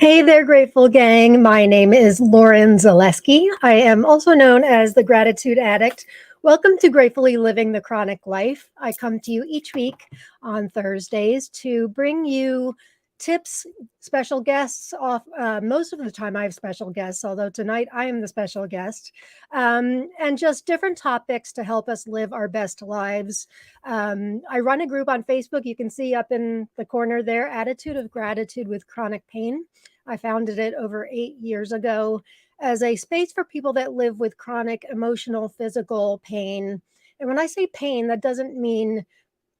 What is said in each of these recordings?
Hey there, Grateful Gang. My name is Lauren Zaleski. I am also known as the Gratitude Addict. Welcome to Gratefully Living the Chronic Life. I come to you each week on Thursdays to bring you tips, special guests off. Most of the time, I have special guests, although tonight I am the special guest, and just different topics to help us live our best lives. I run a group on Facebook. You can see up in the corner there, Attitude of Gratitude with Chronic Pain. I founded it over 8 years ago as a space for people that live with chronic emotional, physical pain. And when I say pain, that doesn't mean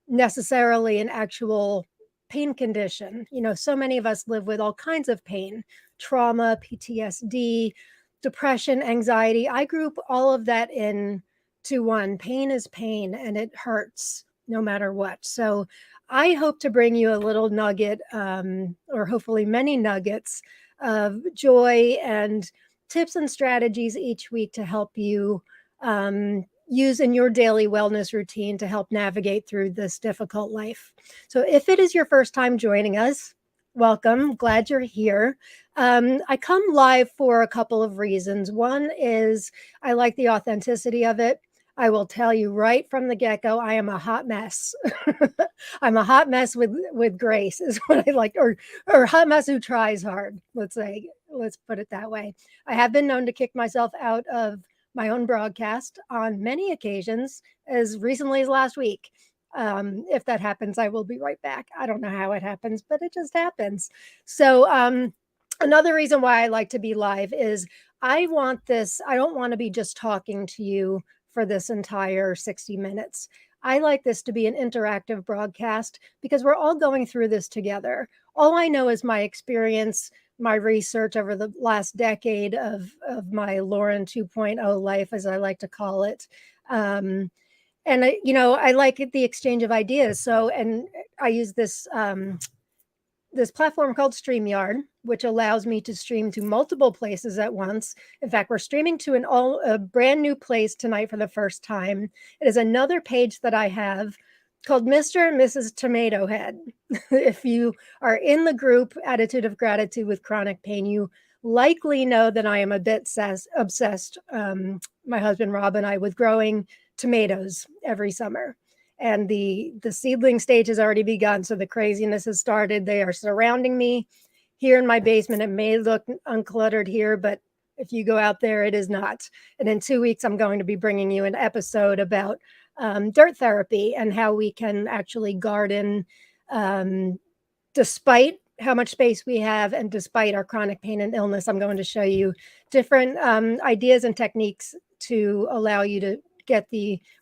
necessarily an actual pain condition. You know, so many of us live with all kinds of pain, trauma, PTSD, depression, anxiety. I group all of that in to one. Pain is pain and it hurts no matter what. So I hope to bring you a little nugget, or hopefully many nuggets of joy and tips and strategies each week to help you use in your daily wellness routine to help navigate through this difficult life. So if it is your first time joining us, welcome. Glad you're here. I come live for a couple of reasons. One is I like the authenticity of it. I will tell you right from the get-go, I am a hot mess. I'm a hot mess with grace is what I like, or a hot mess who tries hard. Let's put it that way. I have been known to kick myself out of my own broadcast on many occasions, as recently as last week. If that happens, I will be right back. I don't know how it happens, but it just happens. So another reason why I like to be live is I don't want to be just talking to you for this entire 60 minutes. I like this to be an interactive broadcast because we're all going through this together. All I know is my experience, my research over the last decade of my Lauren 2.0 life, as I like to call it. And I like the exchange of ideas. So, and I use this platform called StreamYard, which allows me to stream to multiple places at once. In fact, we're streaming to a brand new place tonight for the first time. It is another page that I have called Mr. and Mrs. Tomato Head. If you are in the group Attitude of Gratitude with Chronic Pain, you likely know that I am a bit obsessed, my husband Rob and I, with growing tomatoes every summer. And the seedling stage has already begun, so the craziness has started. They are surrounding me here in my basement. It may look uncluttered here, but if you go out there, it is not. And in 2 weeks, I'm going to be bringing you an episode about dirt therapy and how we can actually garden despite how much space we have and despite our chronic pain and illness. I'm going to show you different ideas and techniques to allow you to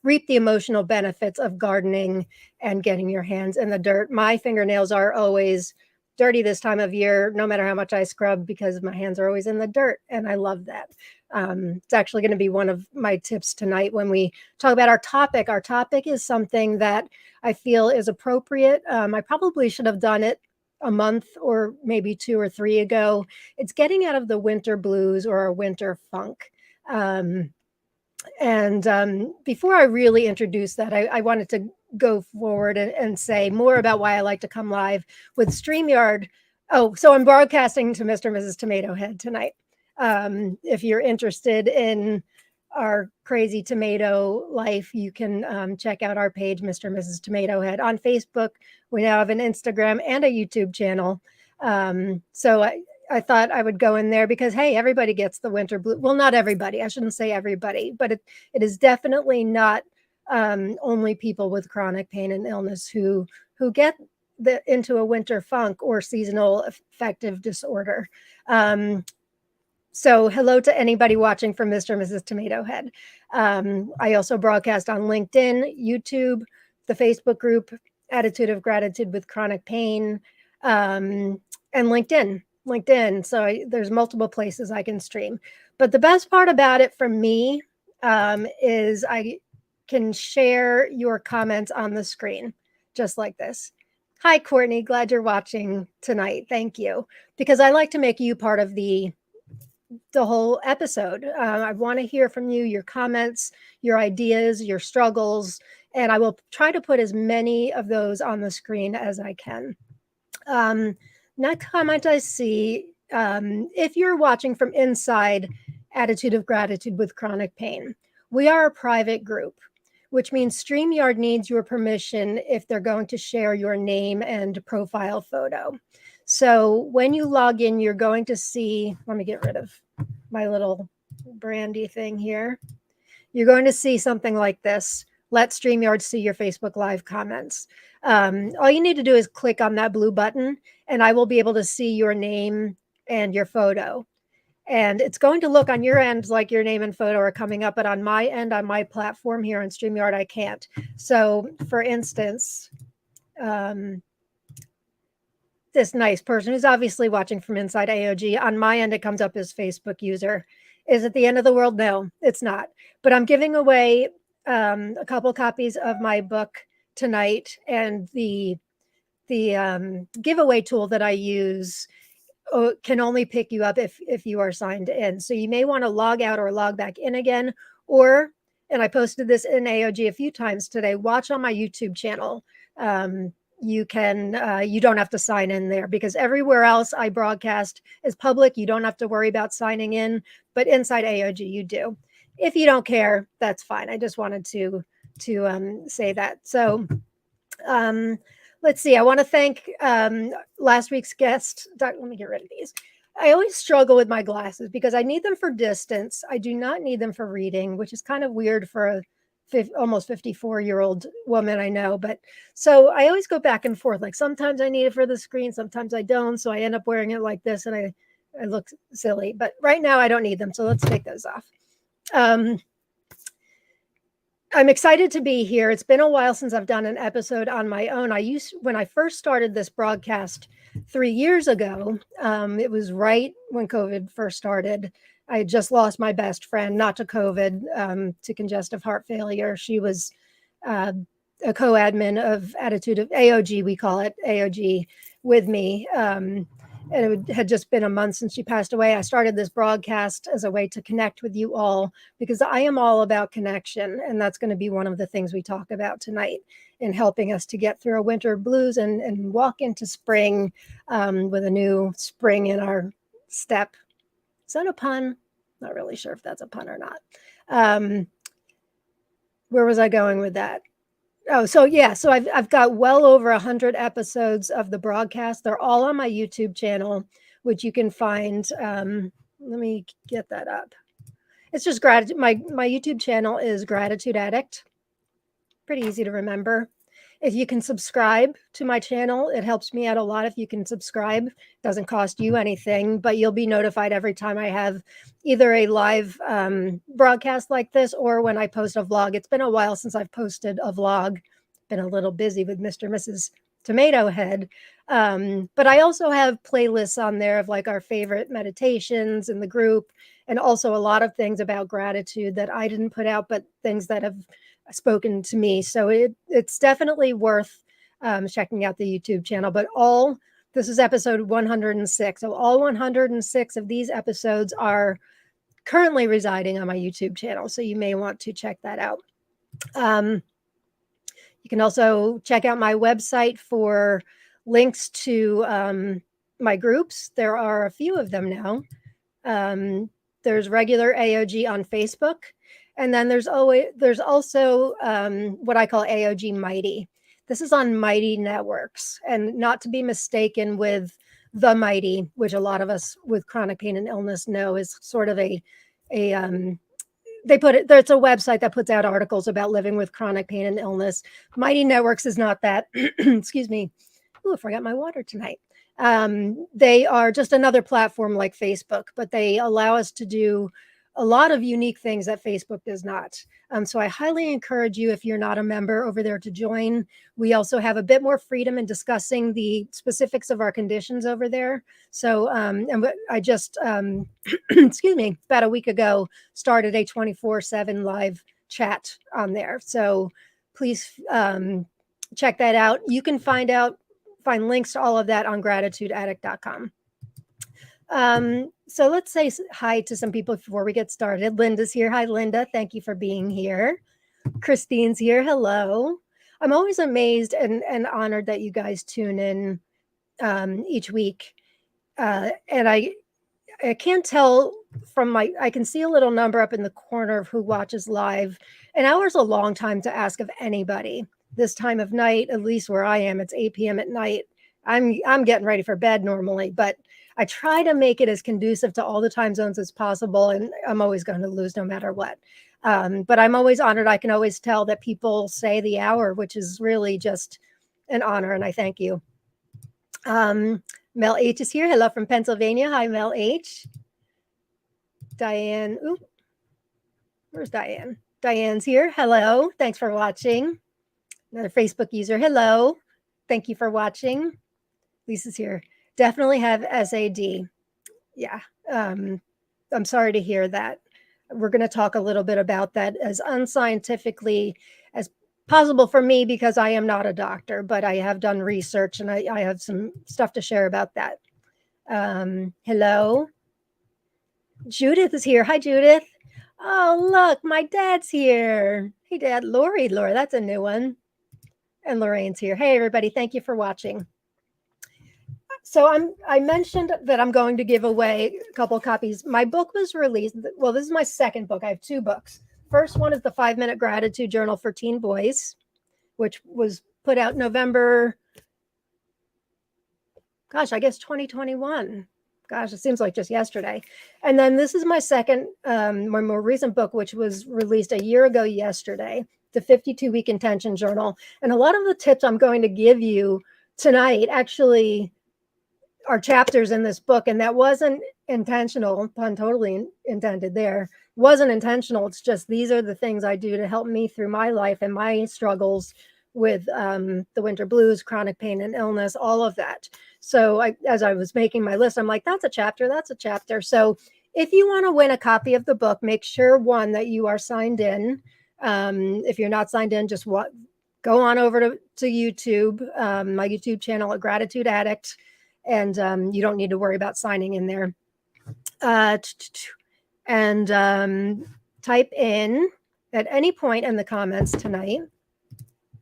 reap the emotional benefits of gardening and getting your hands in the dirt. My fingernails are always dirty this time of year, no matter how much I scrub, because my hands are always in the dirt. And I love that. It's actually going to be one of my tips tonight when we talk about our topic. Our topic is something that I feel is appropriate. I probably should have done it a month or maybe 2 or 3 ago. It's getting out of the winter blues or a winter funk. Before I really introduce that, I wanted to go forward and say more about why I like to come live with StreamYard. Oh, so I'm broadcasting to Mr. and Mrs. Tomato Head tonight. If you're interested in our crazy tomato life, you can check out our page, Mr. and Mrs. Tomato Head. On Facebook, we now have an Instagram and a YouTube channel. So I thought I would go in there because, hey, everybody gets the winter blue. Well, not everybody. I shouldn't say everybody, but it is definitely not only people with chronic pain and illness who get into a winter funk or seasonal affective disorder. So hello to anybody watching from Mr. and Mrs. Tomato Head. I also broadcast on LinkedIn, YouTube, the Facebook group, Attitude of Gratitude with Chronic Pain, and LinkedIn. So there's multiple places I can stream. But the best part about it for me is I can share your comments on the screen, just like this. Hi, Courtney. Glad you're watching tonight. Thank you. Because I like to make you part of the whole episode. I want to hear from you, your comments, your ideas, your struggles, and I will try to put as many of those on the screen as I can. Next comment I see if you're watching from inside Attitude of Gratitude with Chronic Pain, we are a private group, which means StreamYard needs your permission if they're going to share your name and profile photo. So when you log in, you're going to see, let me get rid of my little brandy thing here. You're going to see something like this. Let StreamYard see your Facebook Live comments. All you need to do is click on that blue button, and I will be able to see your name and your photo. And it's going to look on your end like your name and photo are coming up, but on my end, on my platform here on StreamYard, I can't. So for instance, this nice person who's obviously watching from inside AOG, on my end, it comes up as Facebook user. Is it the end of the world? No, it's not. But I'm giving away a couple copies of my book tonight, and the giveaway tool that I use can only pick you up if you are signed in. So you may want to log out or log back in again, or, and I posted this in AOG a few times today, watch on my YouTube channel. You don't have to sign in there, because everywhere else I broadcast is public. You don't have to worry about signing in, but inside AOG you do. If you don't care, that's fine. I just wanted to say that. So let's see. I want to thank last week's guest. Let me get rid of these. I always struggle with my glasses because I need them for distance. I do not need them for reading, which is kind of weird for a almost 54-year-old woman, I know. But so I always go back and forth. Like sometimes I need it for the screen, sometimes I don't. So I end up wearing it like this, and I look silly. But right now I don't need them. So let's take those off. I'm excited to be here. It's been a while since I've done an episode on my own. When I first started this broadcast 3 years ago, it was right when COVID first started. I had just lost my best friend, not to COVID, to congestive heart failure. She was a co-admin of Attitude of AOG, we call it AOG, with me. And it had just been a month since she passed away. I started this broadcast as a way to connect with you all, because I am all about connection. And that's going to be one of the things we talk about tonight, in helping us to get through our winter blues and walk into spring with a new spring in our step. Is that a pun? Not really sure if that's a pun or not. Where was I going with that? Oh, so yeah, so I've got well over 100 episodes of the broadcast. They're all on my YouTube channel, which you can find. Let me get that up. It's just gratitude. My YouTube channel is Gratitude Addict. Pretty easy to remember. If you can subscribe to my channel, it helps me out a lot. If you can subscribe, it doesn't cost you anything, but you'll be notified every time I have either a live broadcast like this, or when I post a vlog. It's been a while since I've posted a vlog. Been a little busy with Mr. and Mrs. Tomato Head. But I also have playlists on there of like our favorite meditations in the group, and also a lot of things about gratitude that I didn't put out, but things that have spoken to me. So it's definitely worth checking out the YouTube channel. But this is episode 106. So all 106 of these episodes are currently residing on my YouTube channel. So you may want to check that out. You can also check out my website for links to my groups. There are a few of them now. There's regular AOG on Facebook. And then there's also what I call AOG Mighty. This is on Mighty Networks, and not to be mistaken with The Mighty, which a lot of us with chronic pain and illness know is sort of it's a website that puts out articles about living with chronic pain and illness. Mighty Networks is not that. Excuse me. Oh, I forgot my water tonight. They are just another platform like Facebook, but they allow us to do a lot of unique things that Facebook does not. So I highly encourage you, if you're not a member over there, to join. We also have a bit more freedom in discussing the specifics of our conditions over there. So, and I just, excuse me, about a week ago, started a 24/7 live chat on there. So please check that out. You can find links to all of that on gratitudeaddict.com. So let's say hi to some people before we get started. Linda's here. Hi, Linda. Thank you for being here. Christine's here. Hello. I'm always amazed and honored that you guys tune in each week. And I can't tell from I can see a little number up in the corner of who watches live. An hour's a long time to ask of anybody. This time of night, at least where I am, it's 8 p.m. at night. I'm getting ready for bed normally, but I try to make it as conducive to all the time zones as possible, and I'm always going to lose no matter what. But I'm always honored. I can always tell that people say the hour, which is really just an honor, and I thank you. Mel H is here. Hello from Pennsylvania. Hi, Mel H. Diane. Ooh, where's Diane? Diane's here. Hello. Thanks for watching. Another Facebook user. Hello. Thank you for watching. Lisa's here. Definitely have S.A.D. Yeah. I'm sorry to hear that. We're going to talk a little bit about that as unscientifically as possible for me, because I am not a doctor, but I have done research and I have some stuff to share about that. Hello. Judith is here. Hi, Judith. Oh, look, my dad's here. Hey, Dad. Lori, that's a new one. And Lorraine's here. Hey, everybody. Thank you for watching. So I mentioned that I'm going to give away a couple of copies. My book was released. Well, this is my second book. I have two books. First one is the 5-Minute Gratitude Journal for Teen Boys, which was put out November, I guess 2021. Gosh, it seems like just yesterday. And then this is my second, my more recent book, which was released a year ago yesterday, the 52-Week Intention Journal. And a lot of the tips I'm going to give you tonight actually are chapters in this book, and that wasn't intentional, pun totally intended there. Wasn't intentional. It's just these are the things I do to help me through my life and my struggles with the winter blues, chronic pain and illness, all of that. So as I was making my list, I'm like, that's a chapter, that's a chapter. So if you want to win a copy of the book, make sure, one, that you are signed in. If you're not signed in, just go on over to YouTube, my YouTube channel, Gratitude Addict, and you don't need to worry about signing in there. And type in at any point in the comments tonight.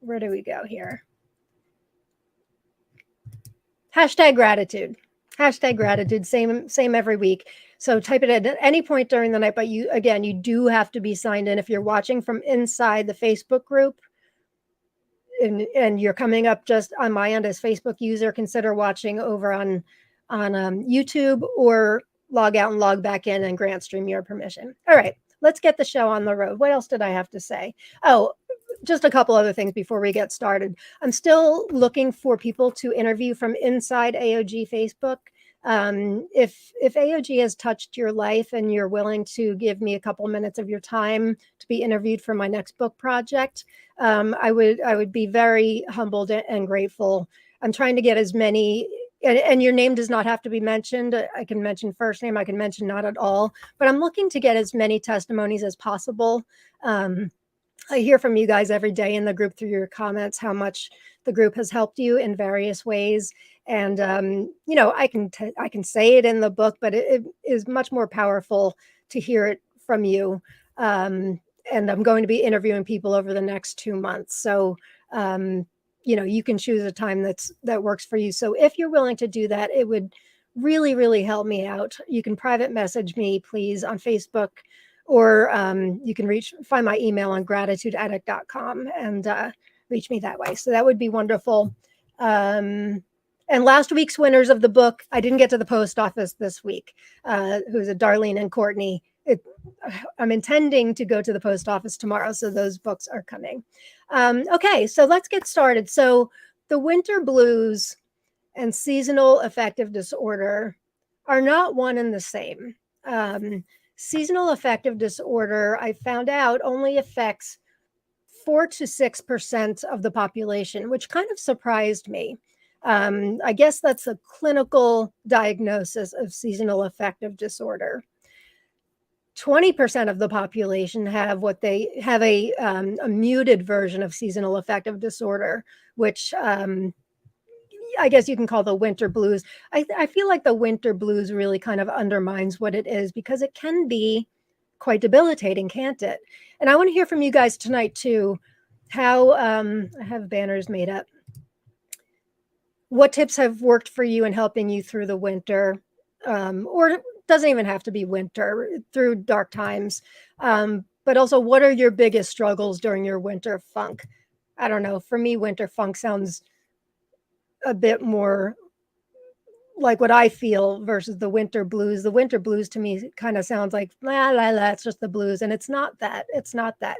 Where do we go here? #gratitude. #gratitude. Same every week. So type it at any point during the night. But you do have to be signed in. If you're watching from inside the Facebook group, and you're coming up just on my end as Facebook user, consider watching over on YouTube, or log out and log back in and grant stream your permission. All right, let's get the show on the road. What else did I have to say? Oh, just a couple other things before we get started. I'm still looking for people to interview from inside AOG Facebook. If AOG has touched your life and you're willing to give me a couple minutes of your time to be interviewed for my next book project, I would be very humbled and grateful. I'm trying to get as many, and your name does not have to be mentioned. I can mention first name, I can mention not at all, but I'm looking to get as many testimonies as possible. I hear from you guys every day in the group through your comments how much the group has helped you in various ways. And, I can say it in the book, but it is much more powerful to hear it from you. And I'm going to be interviewing people over the next 2 months. So, you can choose a time that works for you. So if you're willing to do that, it would really, really help me out. You can private message me, please, on Facebook, or you can find my email on gratitudeaddict.com and reach me that way. So that would be wonderful. And last week's winners of the book, I didn't get to the post office this week, who's a Darlene and Courtney. I'm intending to go to the post office tomorrow, so those books are coming. Okay, so let's get started. So the winter blues and seasonal affective disorder are not one and the same. Seasonal affective disorder, I found out, only affects 4 to 6% of the population, which kind of surprised me. I guess that's a clinical diagnosis of seasonal affective disorder. 20% of the population have a muted version of seasonal affective disorder, which I guess you can call the winter blues. I feel like the winter blues really kind of undermines what it is, because it can be quite debilitating, can't it? And I want to hear from you guys tonight too, how I have banners made up. What tips have worked for you in helping you through the winter? Or doesn't even have to be winter, through dark times. But also, what are your biggest struggles during your winter funk? I don't know. For me, winter funk sounds a bit more like what I feel versus the winter blues. The winter blues to me kind of sounds like la la la, it's just the blues, and it's not that. It's not that.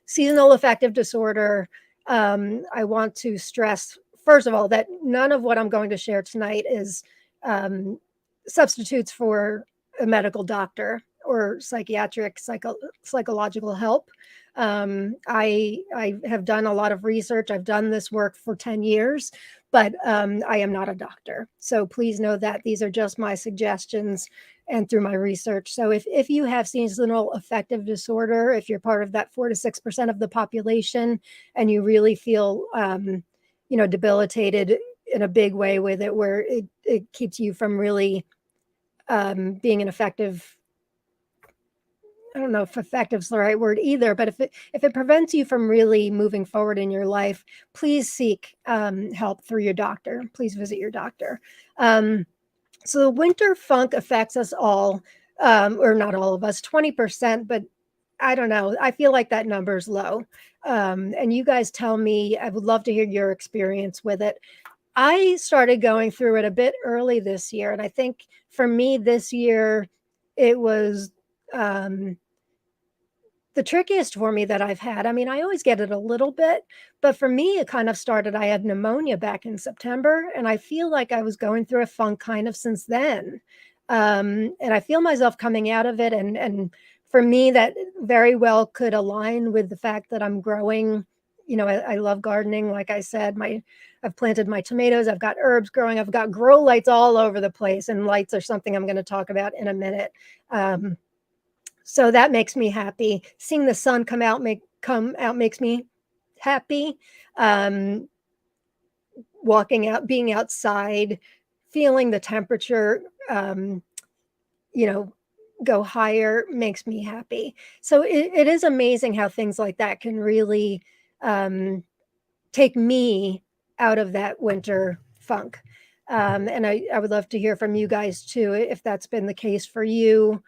Seasonal affective disorder. I want to stress first of all that none of what I'm going to share tonight is um, substitutes for a medical doctor or psychological help. I have done a lot of research. I've done this work for 10 years, but I am not a doctor. So please know that these are just my suggestions and through my research. So if you have seasonal affective disorder, if you're part of that 4 to 6% of the population, and you really feel, debilitated in a big way with it, where it keeps you from really being an effective, I don't know if effective is the right word either, but if it prevents you from really moving forward in your life, please seek help through your doctor. Please visit your doctor. So the winter funk affects us all, or not all of us, 20%, but I don't know. I feel like that number is low. And you guys tell me, I would love to hear your experience with it. I started going through it a bit early this year. And I think for me this year, it was the trickiest for me that I've had. I mean, I always get it a little bit, but for me, it kind of started. I had pneumonia back in September, and I feel like I was going through a funk kind of since then. And I feel myself coming out of it. And for me, that very well could align with the fact that I'm growing. I love gardening. Like I said, I've planted my tomatoes. I've got herbs growing. I've got grow lights all over the place, and lights are something I'm going to talk about in a minute. So that makes me happy. Seeing the sun come out makes me happy. Um, Walking out, being outside, feeling the temperature, you know, go higher makes me happy. So it is amazing how things like that can really take me out of that winter funk. And I would love to hear from you guys too, if that's been the case for you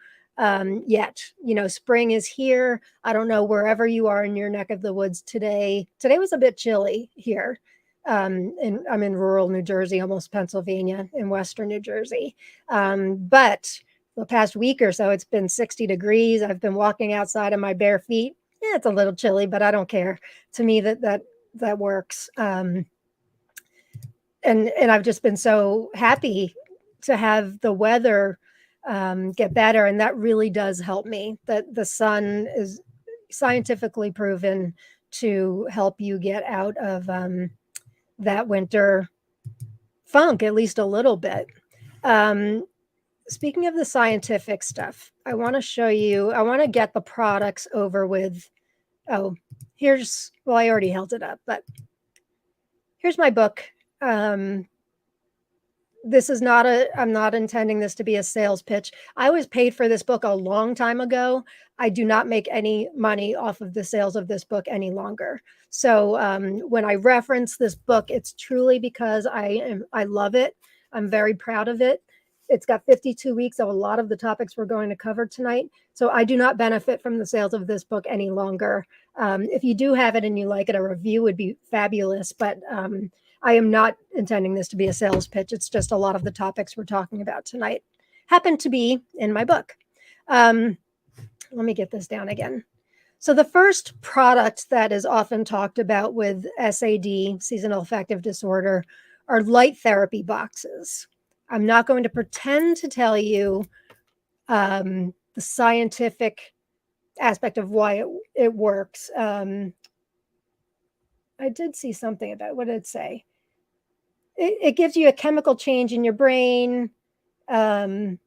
yet. Spring is here. I don't know wherever you are in your neck of the woods today. Today was a bit chilly here. And I'm in rural New Jersey, almost Pennsylvania, in Western New Jersey. But the past week or so, it's been 60 degrees. I've been walking outside in my bare feet. Yeah, it's a little chilly, but I don't care. To me, that works. And I've just been so happy to have the weather get better, and that really does help me. That the sun is scientifically proven to help you get out of that winter funk, at least a little bit. Speaking of the scientific stuff, I want to get the products over with. Oh, I already held it up, but here's my book. I'm not intending this to be a sales pitch. I was paid for this book a long time ago. I do not make any money off of the sales of this book any longer. So when I reference this book, it's truly because I love it. I'm very proud of it. It's got 52 weeks of a lot of the topics we're going to cover tonight. So I do not benefit from the sales of this book any longer. If you do have it and you like it, a review would be fabulous. But I am not intending this to be a sales pitch. It's just a lot of the topics we're talking about tonight happen to be in my book. Let me get this down again. So the first product that is often talked about with S.A.D, seasonal affective disorder, are light therapy boxes. I'm not going to pretend to tell you the scientific aspect of why it works. I did see something about, what did it say? It gives you a chemical change in your brain. And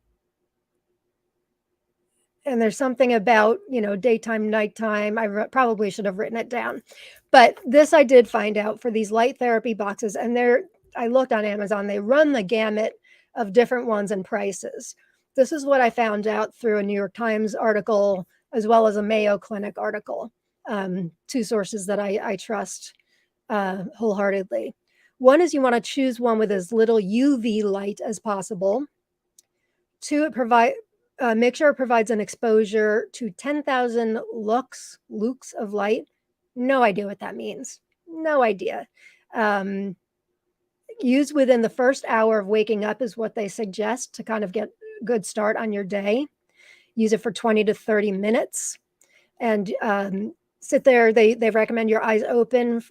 there's something about, daytime, nighttime. I probably should have written it down. But this I did find out for these light therapy boxes. And I looked on Amazon. They run the gamut of different ones and prices. This is what I found out through a New York Times article, as well as a Mayo Clinic article. Two sources that I trust wholeheartedly. One is you want to choose one with as little UV light as possible. Two, Make sure it provides an exposure to 10,000 lux of light. No idea what that means. No idea. Um, use within the first hour of waking up is what they suggest to kind of get a good start on your day. Use it for 20 to 30 minutes and sit there. They recommend your eyes open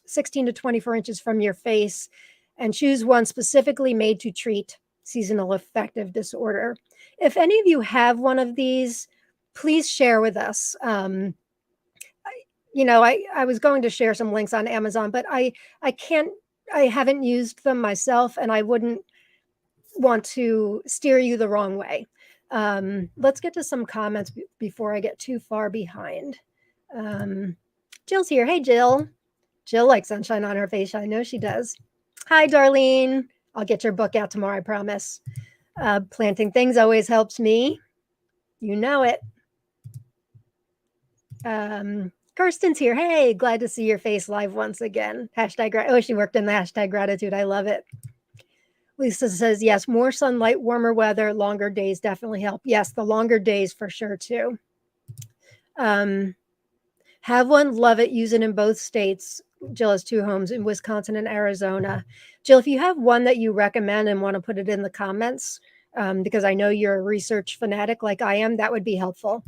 16 to 24 inches from your face and choose one specifically made to treat seasonal affective disorder. If any of you have one of these, please share with us. I was going to share some links on Amazon, but I can't, I haven't used them myself, and I wouldn't want to steer you the wrong way. Let's get to some comments before I get too far behind. Jill's here. Hey, Jill. Jill likes sunshine on her face. I know she does. Hi, Darlene. I'll get your book out tomorrow, I promise. Planting things always helps me. You know it. Kirsten's here. Hey, glad to see your face live once again. Hashtag, she worked in the hashtag gratitude. I love it. Lisa says, yes, more sunlight, warmer weather, longer days definitely help. Yes, the longer days for sure too. Have one, love it, use it in both states. Jill has 2 homes in Wisconsin and Arizona. Jill, if you have one that you recommend and want to put it in the comments, because I know you're a research fanatic like I am, that would be helpful.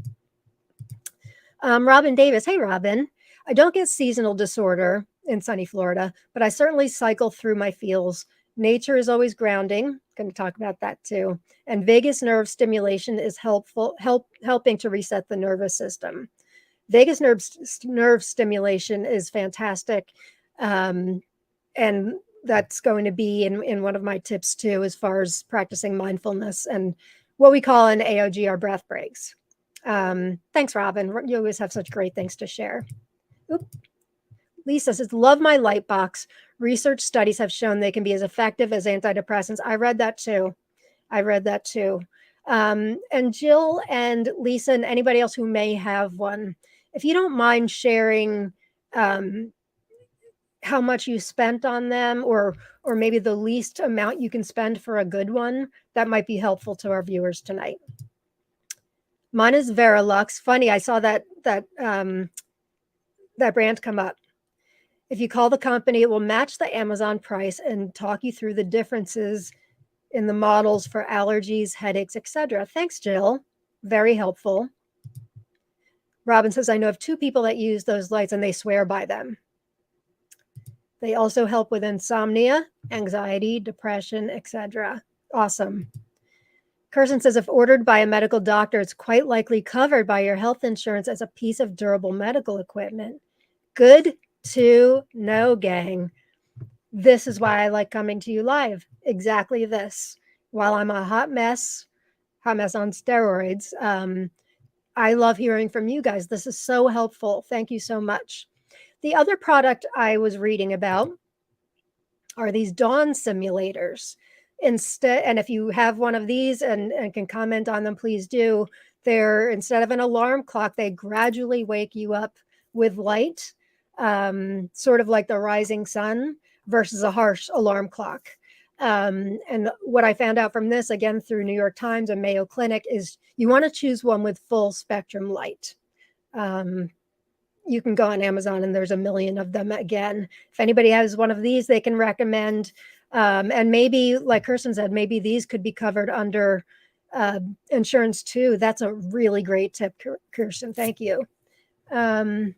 Robin Davis. Hey, Robin. I don't get seasonal disorder in sunny Florida, but I certainly cycle through my feels. Nature is always grounding. Going to talk about that too. And vagus nerve stimulation is helping to reset the nervous system. Vagus nerve stimulation is fantastic. And that's going to be in one of my tips too, as far as practicing mindfulness and what we call in AOG, our breath breaks. Thanks, Robin. You always have such great things to share. Oop. Lisa says, love my light box. Research studies have shown they can be as effective as antidepressants. I read that too. And Jill and Lisa and anybody else who may have one, if you don't mind sharing how much you spent on them, or maybe the least amount you can spend for a good one, that might be helpful to our viewers tonight. Mine is Verilux. Funny, I saw that brand come up. If you call the company, it will match the Amazon price and talk you through the differences in the models for allergies, headaches, etc. Thanks, Jill. Very helpful. Robin says, I know of 2 people that use those lights and they swear by them. They also help with insomnia, anxiety, depression, etc. Awesome. Kirsten says, if ordered by a medical doctor, it's quite likely covered by your health insurance as a piece of durable medical equipment. Good to know, gang. This is why I like coming to you live. Exactly this. While I'm a hot mess on steroids, I love hearing from you guys. This is so helpful. Thank you so much. The other product I was reading about are these dawn simulators. Instead, and if you have one of these and can comment on them, please do. They're, instead of an alarm clock, they gradually wake you up with light, sort of like the rising sun versus a harsh alarm clock. And what I found out from this, again, through New York Times and Mayo Clinic, is you want to choose one with full spectrum light. You can go on Amazon and there's a million of them again. If anybody has one of these, they can recommend. And maybe, like Kirsten said, maybe these could be covered under insurance too. That's a really great tip, Kirsten. Thank you. Emmy's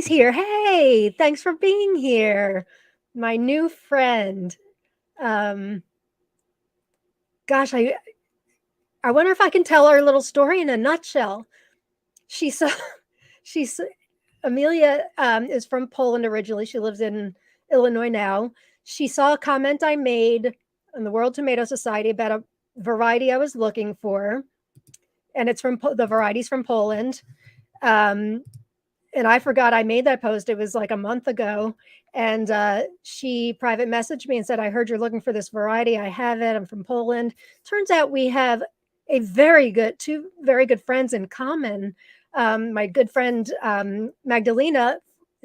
here. Hey, thanks for being here. My new friend. Gosh, I wonder if I can tell our little story in a nutshell. Amelia is from Poland originally. She lives in Illinois now. She saw a comment I made on the World Tomato Society about a variety I was looking for. And it's from the varieties from Poland. And I forgot I made that post. It was like a month ago. And she private messaged me and said, I heard you're looking for this variety. I have it. I'm from Poland. Turns out we have two very good friends in common. My good friend, Magdalena,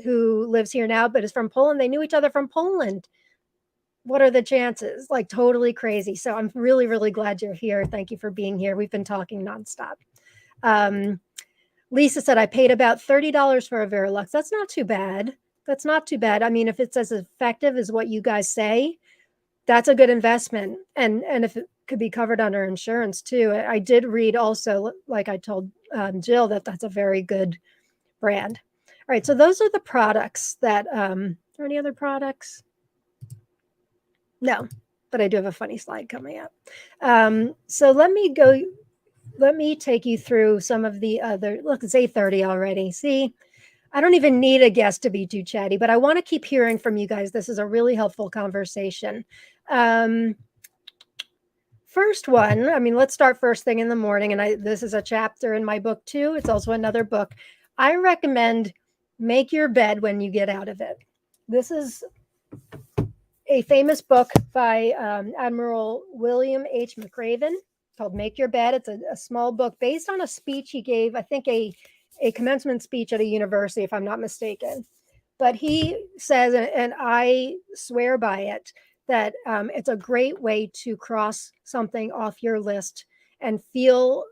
who lives here now, but is from Poland. They knew each other from Poland. what are the chances? Like totally crazy. So I'm really, really glad you're here. Thank you for being here. We've been talking nonstop. Um, Lisa said, I paid about $30 for a Verilux. That's not too bad. That's not too bad. I mean, if it's as effective as what you guys say, that's a good investment. And if it could be covered under insurance too. I did read also, like I told Jill, that that's a very good brand. All right. So those are the products that, are there any other products? No, but I do have a funny slide coming up. So let me take you through some of the other, look, it's 8:30 already. See, I don't even need a guest to be too chatty, but I want to keep hearing from you guys. This is a really helpful conversation. First one, I mean, let's start first thing in the morning. And this is a chapter in my book too. It's also another book. I recommend make your bed when you get out of it. This is a famous book by Admiral William H. McRaven called Make Your Bed. It's a small book based on a speech he gave, I think a commencement speech at a university, if I'm not mistaken. But he says, and I swear by it, that it's a great way to cross something off your list and feel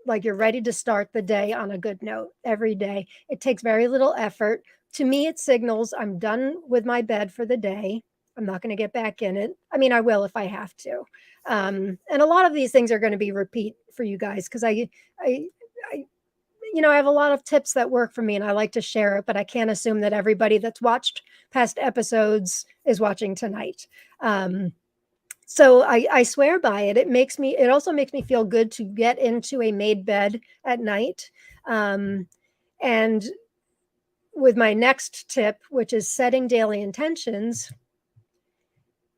like you're ready to start the day on a good note every day. It takes very little effort. To me, it signals I'm done with my bed for the day. I'm not going to get back in it. I mean, I will if I have to. And a lot of these things are going to be repeat for you guys because I I have a lot of tips that work for me and I like to share it, but I can't assume that everybody that's watched past episodes is watching tonight. So I swear by it. It also makes me feel good to get into a made bed at night. And with my next tip, which is setting daily intentions,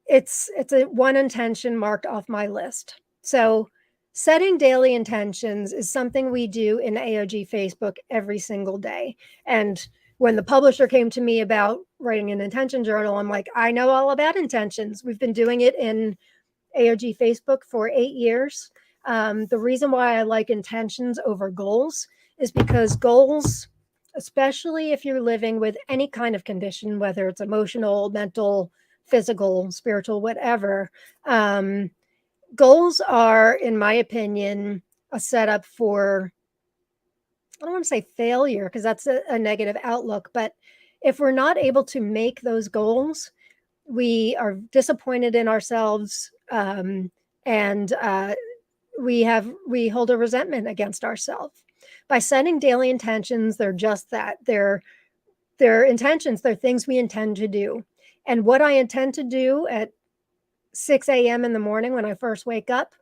it's a one intention marked off my list. So setting daily intentions is something we do in AOG Facebook every single day. And when the publisher came to me about writing an intention journal, I'm like, I know all about intentions. We've been doing it in AOG Facebook for 8 years. The reason why I like intentions over goals is because goals, especially if you're living with any kind of condition, whether it's emotional, mental, physical, spiritual, whatever, goals are, in my opinion, a setup for, I don't want to say failure because that's a negative outlook, but if we're not able to make those goals, we are disappointed in ourselves, and we hold a resentment against ourselves. By setting daily intentions, they're just that. They're intentions. They're things we intend to do. And what I intend to do at 6 a.m. in the morning when I first wake up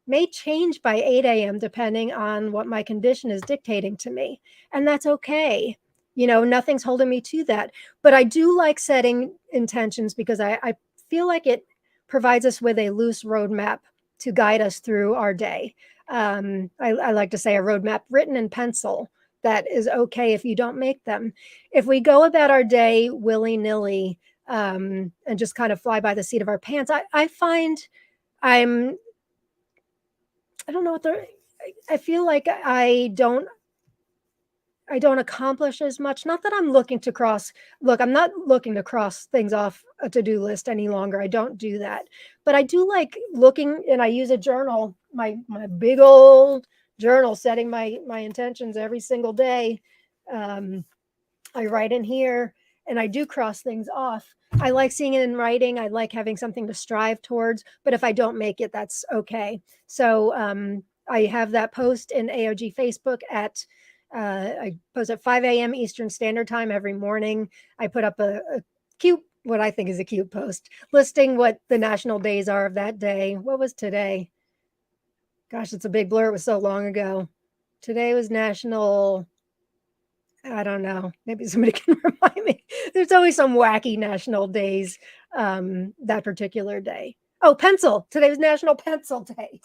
may change by 8 a.m. depending on what my condition is dictating to me. And that's okay. Nothing's holding me to that. But I do like setting intentions because I feel like it provides us with a loose roadmap to guide us through our day. I like to say a roadmap written in pencil that is okay if you don't make them. If we go about our day willy-nilly and just kind of fly by the seat of our pants, I find I don't know I feel like I don't accomplish as much. Not that I'm looking to I'm not looking to cross things off a to-do list any longer. I don't do that. But I do like looking, and I use a journal, my big old journal, setting my intentions every single day. I write in here and I do cross things off. I like seeing it in writing. I like having something to strive towards, but if I don't make it, that's okay. So I have that post in AOG Facebook I post at 5 a.m. Eastern Standard Time every morning. I put up a cute, what I think is a cute post listing what the national days are of that day. What was today? Gosh, it's a big blur. It was so long ago. Today was National, I don't know. Maybe somebody can remind me. There's always some wacky national days that particular day. Oh, pencil. Today was National Pencil Day.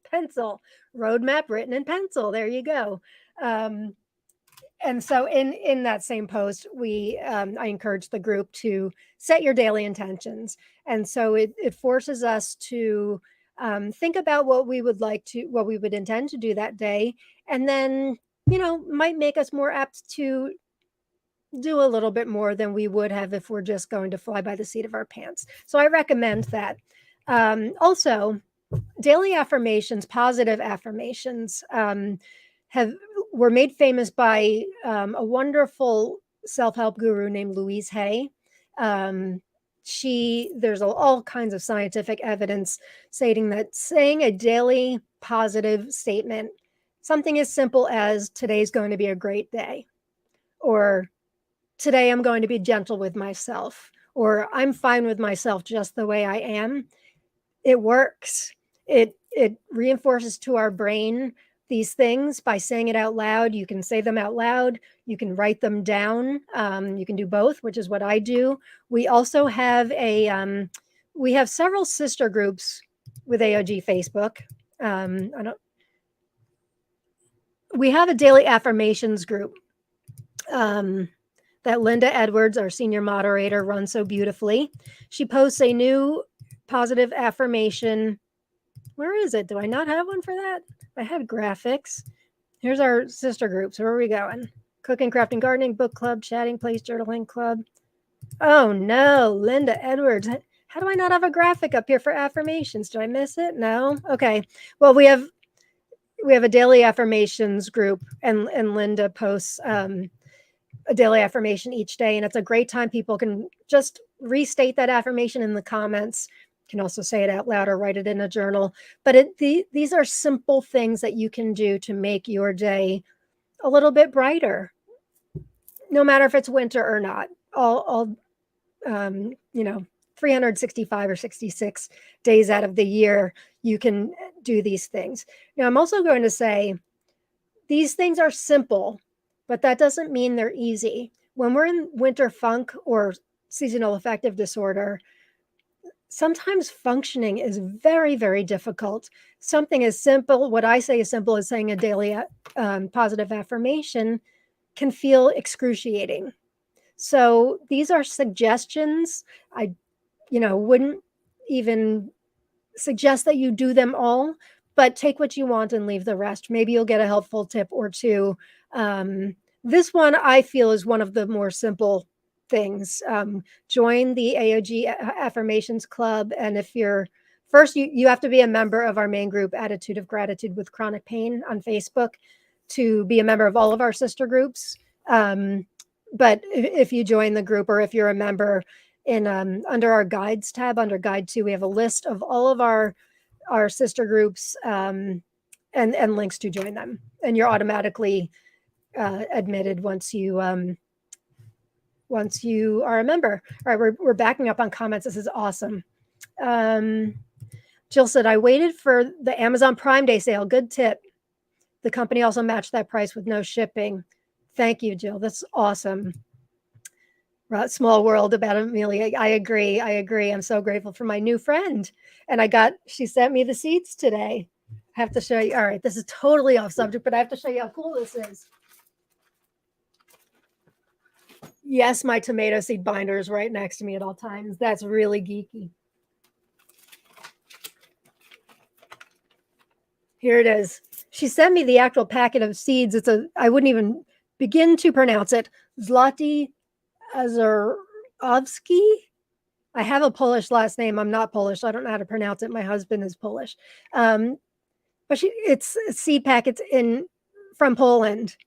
Pencil. Roadmap written in pencil. There you go. And so in that same post, I encourage the group to set your daily intentions. And so it forces us to think about what we would intend to do that day. And then, might make us more apt to do a little bit more than we would have if we're just going to fly by the seat of our pants. So I recommend that. Also, daily affirmations, positive affirmations, have were made famous by a wonderful self-help guru named Louise Hay. Um, there's all kinds of scientific evidence stating that saying a daily positive statement, something as simple as today's going to be a great day, or today I'm going to be gentle with myself, or I'm fine with myself just the way I am, it works. It reinforces to our brain these things by saying it out loud. You can say them out loud. You can write them down. You can do both, which is what I do. We also have we have several sister groups with AOG Facebook. I don't. We have a daily affirmations group um, that Linda Edwards, our senior moderator, runs so beautifully. She posts a new positive affirmation. Where is it? Do I not have one for that? I had graphics. Here's our sister groups. Where are we going? Cooking, crafting, gardening, book club, chatting, place, journaling club. Oh no, Linda Edwards. How do I not have a graphic up here for affirmations? Did I miss it? No. Okay. Well, we have a daily affirmations group, and Linda posts a daily affirmation each day, and it's a great time. People can just restate that affirmation in the comments. You can also say it out loud or write it in a journal. But these are simple things that you can do to make your day a little bit brighter, no matter if it's winter or not. All 365 or 66 days out of the year, you can do these things. Now, I'm also going to say these things are simple, but that doesn't mean they're easy. When we're in winter funk or seasonal affective disorder, sometimes functioning is very, very difficult. Something as simple, what I say is simple as saying a daily positive affirmation, can feel excruciating. So these are suggestions. I, wouldn't even suggest that you do them all, but take what you want and leave the rest. Maybe you'll get a helpful tip or two. This one I feel is one of the more simple things. Join the AOG Affirmations Club. And if you're first, you have to be a member of our main group, Attitude of Gratitude with Chronic Pain on Facebook, to be a member of all of our sister groups. But if you join the group, or if you're a member, in under our guides tab, under guide 2, we have a list of all of our sister groups, and links to join them, and you're automatically admitted once you are a member. All right, we're backing up on comments. This is awesome. Jill said, I waited for the Amazon Prime Day sale. Good tip. The company also matched that price with no shipping. Thank you, Jill. That's awesome. Small world about Amelia. I agree. I'm so grateful for my new friend. And she sent me the seeds today. I have to show you. All right, this is totally off subject, but I have to show you how cool this is. Yes, my tomato seed binder is right next to me at all times. That's really geeky. Here it is. She sent me the actual packet of seeds. I wouldn't even begin to pronounce it. Zloty Azarowski. I have a Polish last name. I'm not Polish. I don't know how to pronounce it. My husband is Polish. But it's seed packets from Poland,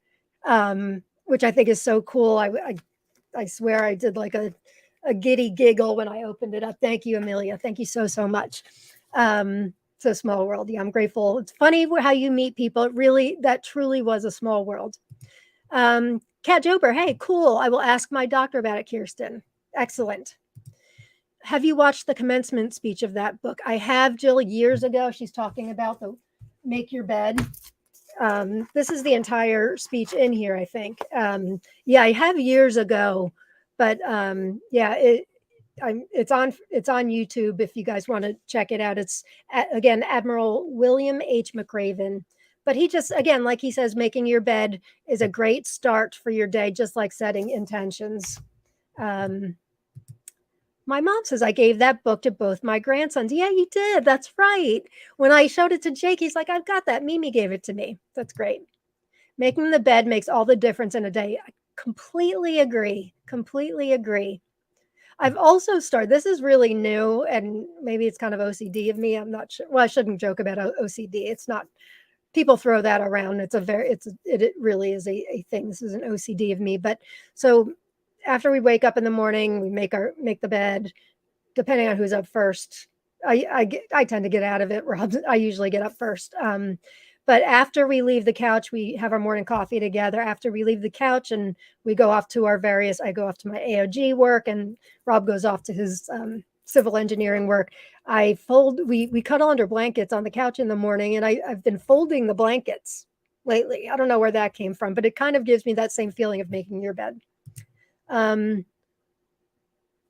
which I think is so cool. I swear I did like a giddy giggle when I opened it up. Thank you, Amelia. Thank you so, so much. It's a small world. Yeah, I'm grateful. It's funny how you meet people. That truly was a small world. Kat Jober, hey, cool. I will ask my doctor about it, Kirsten. Excellent. Have you watched the commencement speech of that book? I have, Jill, years ago. She's talking about the make your bed. This is the entire speech in here, I think. Yeah, I have years ago, but yeah, it's on YouTube if you guys want to check it out. It's again Admiral William H. McRaven. But he just, again, like he says, making your bed is a great start for your day, just like setting intentions. My mom says I gave that book to both my grandsons. Yeah, you did. That's right. When I showed it to Jake, he's like, I've got that. Mimi gave it to me. That's great. Making the bed makes all the difference in a day. Completely agree. Completely agree. I've also started, this is really new, and maybe it's kind of OCD of me. I'm not sure. Well, I shouldn't joke about OCD. It's not, people throw that around. It really is a thing. This is an OCD of me. But so after we wake up in the morning, we make the bed, depending on who's up first. I tend to get out of it. Rob, I usually get up first. But after we leave the couch, we have our morning coffee together. After we leave the couch and we go off to I go off to my AOG work, and Rob goes off to his civil engineering work. We cuddle under blankets on the couch in the morning, and I've been folding the blankets lately. I don't know where that came from, but it kind of gives me that same feeling of making your bed.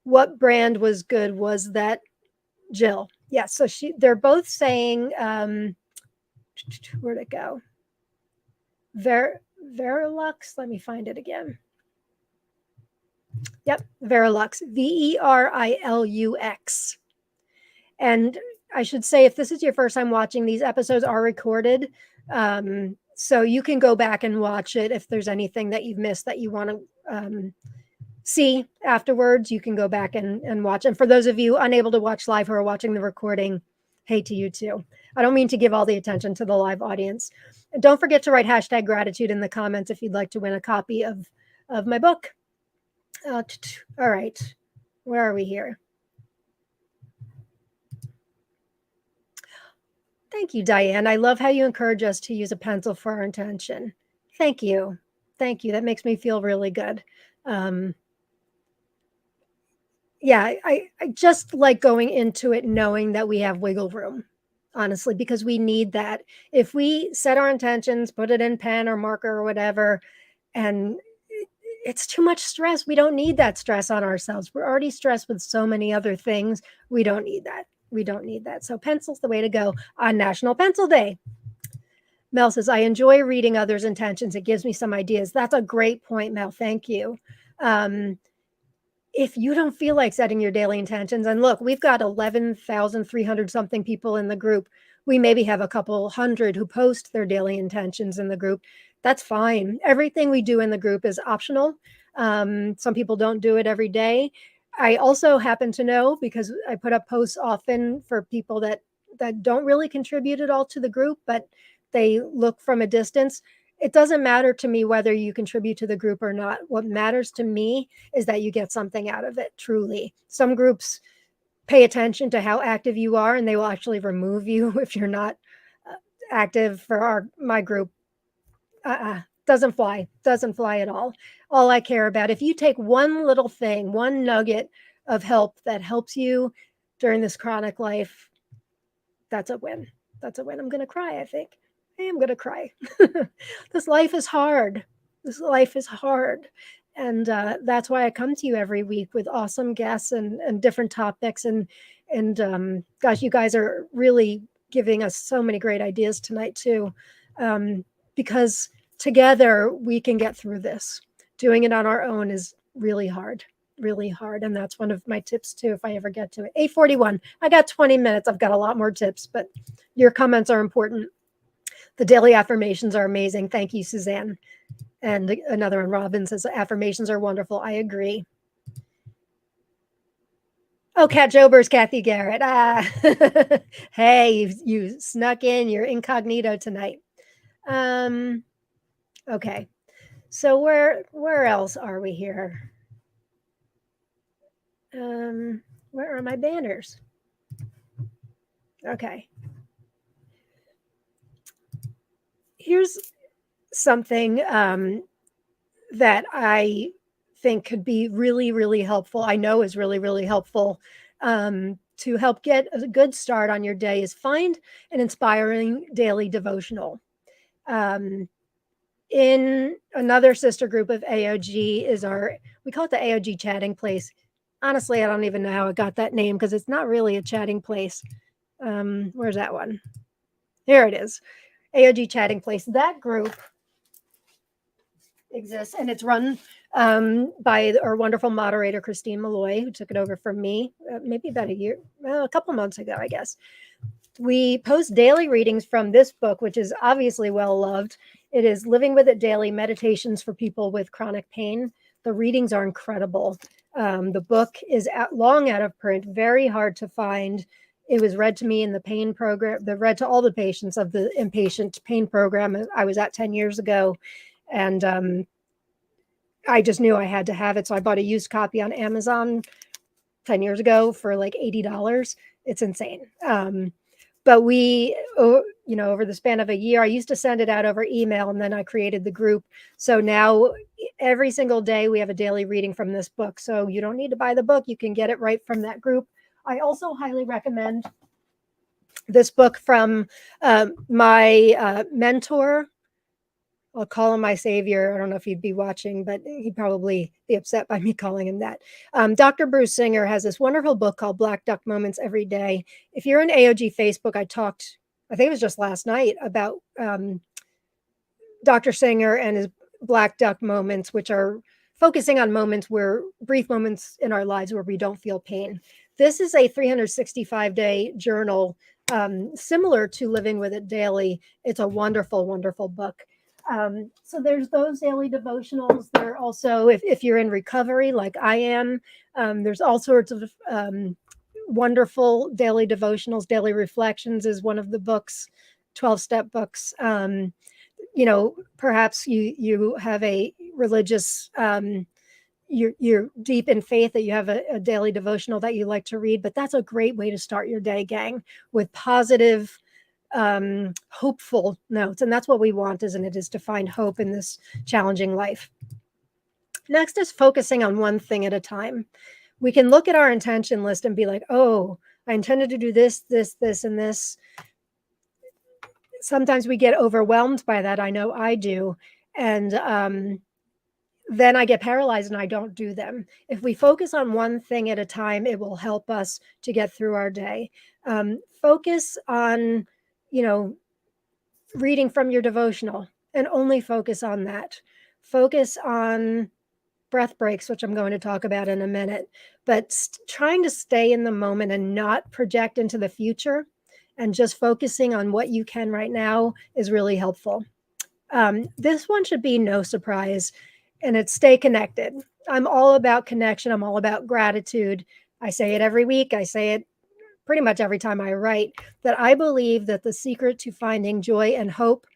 What brand was good? Was that Jill? Yes. So they're both saying, where'd it go? Verilux. Let me find it again. Yep, Verilux. Verilux. And I should say, if this is your first time watching, these episodes are recorded. So you can go back and watch it. If there's anything that you've missed that you want to see afterwards, you can go back and watch. And for those of you unable to watch live who are watching the recording, hey to you too. I don't mean to give all the attention to the live audience. And don't forget to write #gratitude in the comments if you'd like to win a copy of my book. All right, where are we here? Thank you, Diane. I love how you encourage us to use a pencil for our intention. Thank you. Thank you. That makes me feel really good. Yeah, I just like going into it knowing that we have wiggle room, honestly, because we need that. If we set our intentions, put it in pen or marker or whatever, and it's too much stress. We don't need that stress on ourselves. We're already stressed with so many other things. We don't need that. We don't need that. So pencil's the way to go on National Pencil Day. Mel says, I enjoy reading others' intentions. It gives me some ideas. That's a great point, Mel. Thank you. If you don't feel like setting your daily intentions, and look, we've got 11,300 something people in the group. We maybe have a couple hundred who post their daily intentions in the group. That's fine. Everything we do in the group is optional. Some people don't do it every day. I also happen to know, because I put up posts often for people that don't really contribute at all to the group, but they look from a distance. It doesn't matter to me whether you contribute to the group or not. What matters to me is that you get something out of it, truly. Some groups pay attention to how active you are, and they will actually remove you if you're not active. For my group, doesn't fly at all. All I care about, if you take one little thing, one nugget of help that helps you during this chronic life, that's a win. That's a win. I'm going to cry, I think. I am going to cry. This life is hard. This life is hard. And that's why I come to you every week with awesome guests and different topics. And gosh, you guys are really giving us so many great ideas tonight too. Because together we can get through this. Doing it on our own is really hard. Really hard. And that's one of my tips too, if I ever get to it. 8:41. I got 20 minutes. I've got a lot more tips, but your comments are important. The daily affirmations are amazing. Thank you, Suzanne. And another one, Robin, says affirmations are wonderful. I agree. Oh, Kat Jober's Kathy Garrett. Hey, you snuck in. You're incognito tonight. Okay. So where else are we here? Where are my banners? Okay. Here's something that I think could be really, really helpful. I know is really, really helpful to help get a good start on your day, is find an inspiring daily devotional. In another sister group of AOG we call it the AOG chatting place. Honestly, I don't even know how it got that name, because it's not really a chatting place. Where's that one? Here it is. AOG chatting place. That group exists, and it's run by our wonderful moderator, Christine Malloy, who took it over from me maybe about a couple months ago, I guess. We post daily readings from this book, which is obviously well loved. It is Living with It Daily: Meditations for People with Chronic Pain. The readings are incredible. The book is long out of print, very hard to find. It was read to me in the pain program, read to all the patients of the inpatient pain program I was at 10 years ago. And I just knew I had to have it. So I bought a used copy on Amazon 10 years ago for like $80. It's insane. But over the span of a year, I used to send it out over email, and then I created the group. So now every single day we have a daily reading from this book. So you don't need to buy the book. You can get it right from that group. I also highly recommend this book from my mentor. I'll call him my savior. I don't know if he'd be watching, but he'd probably be upset by me calling him that. Dr. Bruce Singer has this wonderful book called Black Duck Moments Every Day. If you're in AOG Facebook, I think it was just last night, about Dr. Singer and his Black Duck Moments, which are focusing on brief moments in our lives where we don't feel pain. This is a 365-day journal, similar to Living with It Daily. It's a wonderful, wonderful book. So there's those daily devotionals. There are also, if you're in recovery like I am, there's all sorts of wonderful daily devotionals. Daily Reflections is one of the books, 12-step books. Perhaps you have a religious, you're deep in faith, that you have a daily devotional that you like to read, but that's a great way to start your day, gang, with positive, hopeful notes. And that's what we want, isn't it? Is to find hope in this challenging life. Next is focusing on one thing at a time. We can look at our intention list and be like, oh, I intended to do this, this, this, and this. Sometimes we get overwhelmed by that. I know I do. And then I get paralyzed and I don't do them. If we focus on one thing at a time, it will help us to get through our day. Focus on, reading from your devotional, and only focus on that. Focus on breath breaks, which I'm going to talk about in a minute, but trying to stay in the moment and not project into the future, and just focusing on what you can right now is really helpful. This one should be no surprise, and it's stay connected. I'm all about connection. I'm all about gratitude. I say it every week. I say it pretty much every time I write, that I believe that the secret to finding joy and hope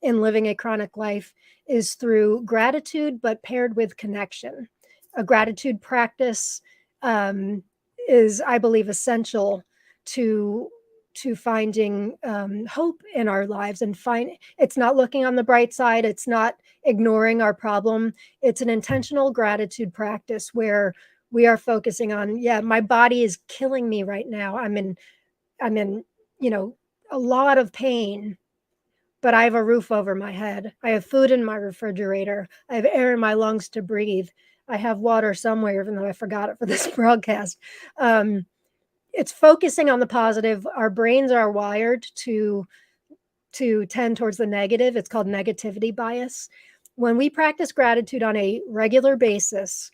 in living a chronic life is through gratitude, but paired with connection. A gratitude practice is, I believe, essential to finding hope in our lives. And it's not looking on the bright side. It's not ignoring our problem. It's an intentional gratitude practice where we are focusing on, my body is killing me right now. I'm in, a lot of pain, but I have a roof over my head. I have food in my refrigerator. I have air in my lungs to breathe. I have water somewhere, even though I forgot it for this broadcast. It's focusing on the positive. Our brains are wired to tend towards the negative. It's called negativity bias. When we practice gratitude on a regular basis,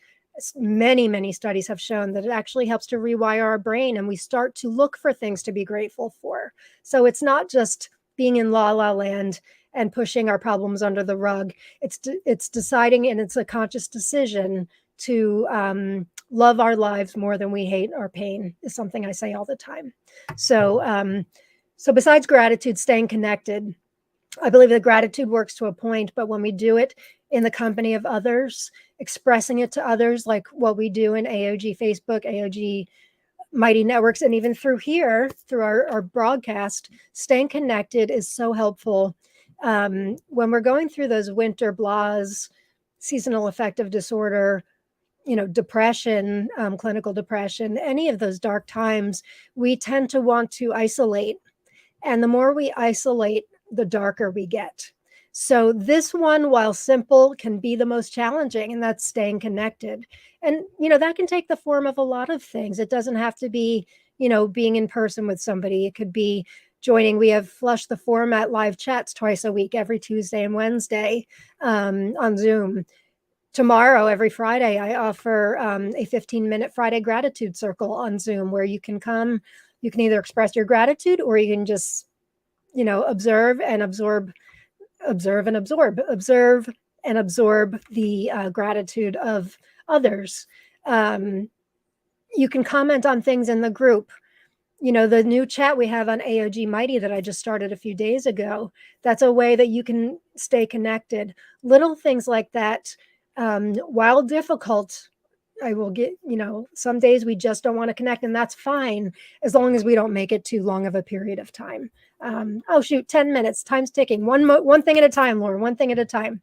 many, many studies have shown that it actually helps to rewire our brain, and we start to look for things to be grateful for. So it's not just being in la la land and pushing our problems under the rug. It's deciding, and it's a conscious decision to love our lives more than we hate our pain, is something I say all the time. So besides gratitude, staying connected, I believe that gratitude works to a point, but when we do it in the company of others, expressing it to others, like what we do in AOG Facebook, AOG Mighty Networks, and even through our broadcast, staying connected is so helpful. When we're going through those winter blahs, seasonal affective disorder, depression, clinical depression, any of those dark times, we tend to want to isolate. And the more we isolate, the darker we get. So this one, while simple, can be the most challenging, and that's staying connected. And, that can take the form of a lot of things. It doesn't have to be, being in person with somebody. It could be joining. We have Flush the Format live chats twice a week, every Tuesday and Wednesday on Zoom. Tomorrow, every Friday, I offer a 15-minute Friday gratitude circle on Zoom, where you can come. You can either express your gratitude, or you can just, observe and absorb observe and absorb, observe and absorb the gratitude of others. You can comment on things in the group. The new chat we have on AOG Mighty that I just started a few days ago, that's a way that you can stay connected. Little things like that, while difficult, I will get, some days we just don't want to connect, and that's fine as long as we don't make it too long of a period of time. Oh, shoot, 10 minutes, time's ticking. One thing at a time, Lauren, one thing at a time.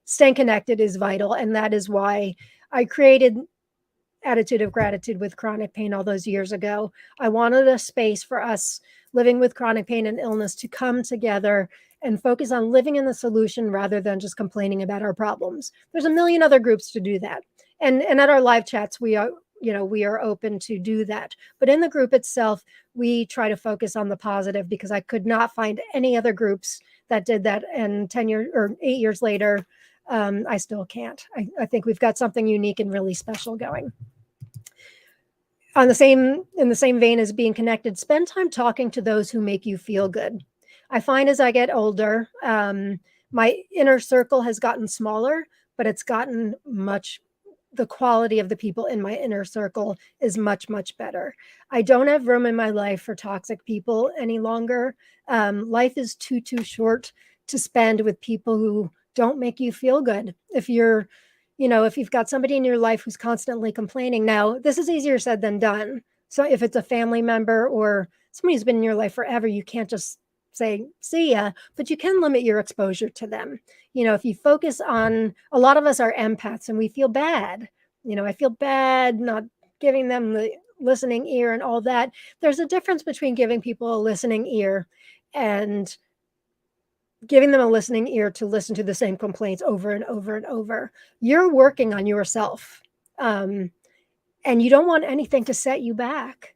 Staying connected is vital, and that is why I created Attitude of Gratitude with Chronic Pain all those years ago. I wanted a space for us living with chronic pain and illness to come together and focus on living in the solution rather than just complaining about our problems. There's a million other groups to do that. And at our live chats, we are open to do that. But in the group itself, we try to focus on the positive, because I could not find any other groups that did that. And 10 years or 8 years later, I still can't. I think we've got something unique and really special going. In the same vein as being connected, spend time talking to those who make you feel good. I find as I get older, my inner circle has gotten smaller, but it's gotten the quality of the people in my inner circle is much, much better. I don't have room in my life for toxic people any longer. Life is too short to spend with people who don't make you feel good. If you've got somebody in your life who's constantly complaining, now this is easier said than done. So if it's a family member or somebody who's been in your life forever, you can't just say, see ya, but you can limit your exposure to them. If you focus on, a lot of us are empaths and we feel bad. I feel bad not giving them the listening ear and all that. There's a difference between giving people a listening ear and giving them a listening ear to listen to the same complaints over and over and over. You're working on yourself. And you don't want anything to set you back.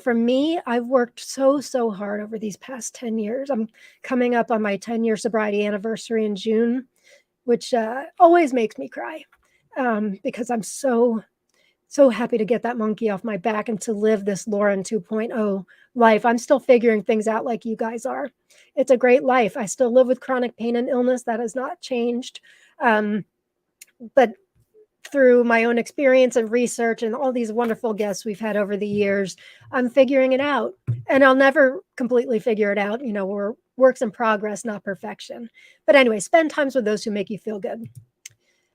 For me, I've worked so hard over these past 10 years. I'm coming up on my 10-year sobriety anniversary in June, which always makes me cry, because I'm so happy to get that monkey off my back and to live this Lauren 2.0 life. I'm still figuring things out like you guys are. It's a great life. I still live with chronic pain and illness. That has not changed. But through my own experience and research and all these wonderful guests we've had over the years, I'm figuring it out. And I'll never completely figure it out. We're works in progress, not perfection. But anyway, spend times with those who make you feel good.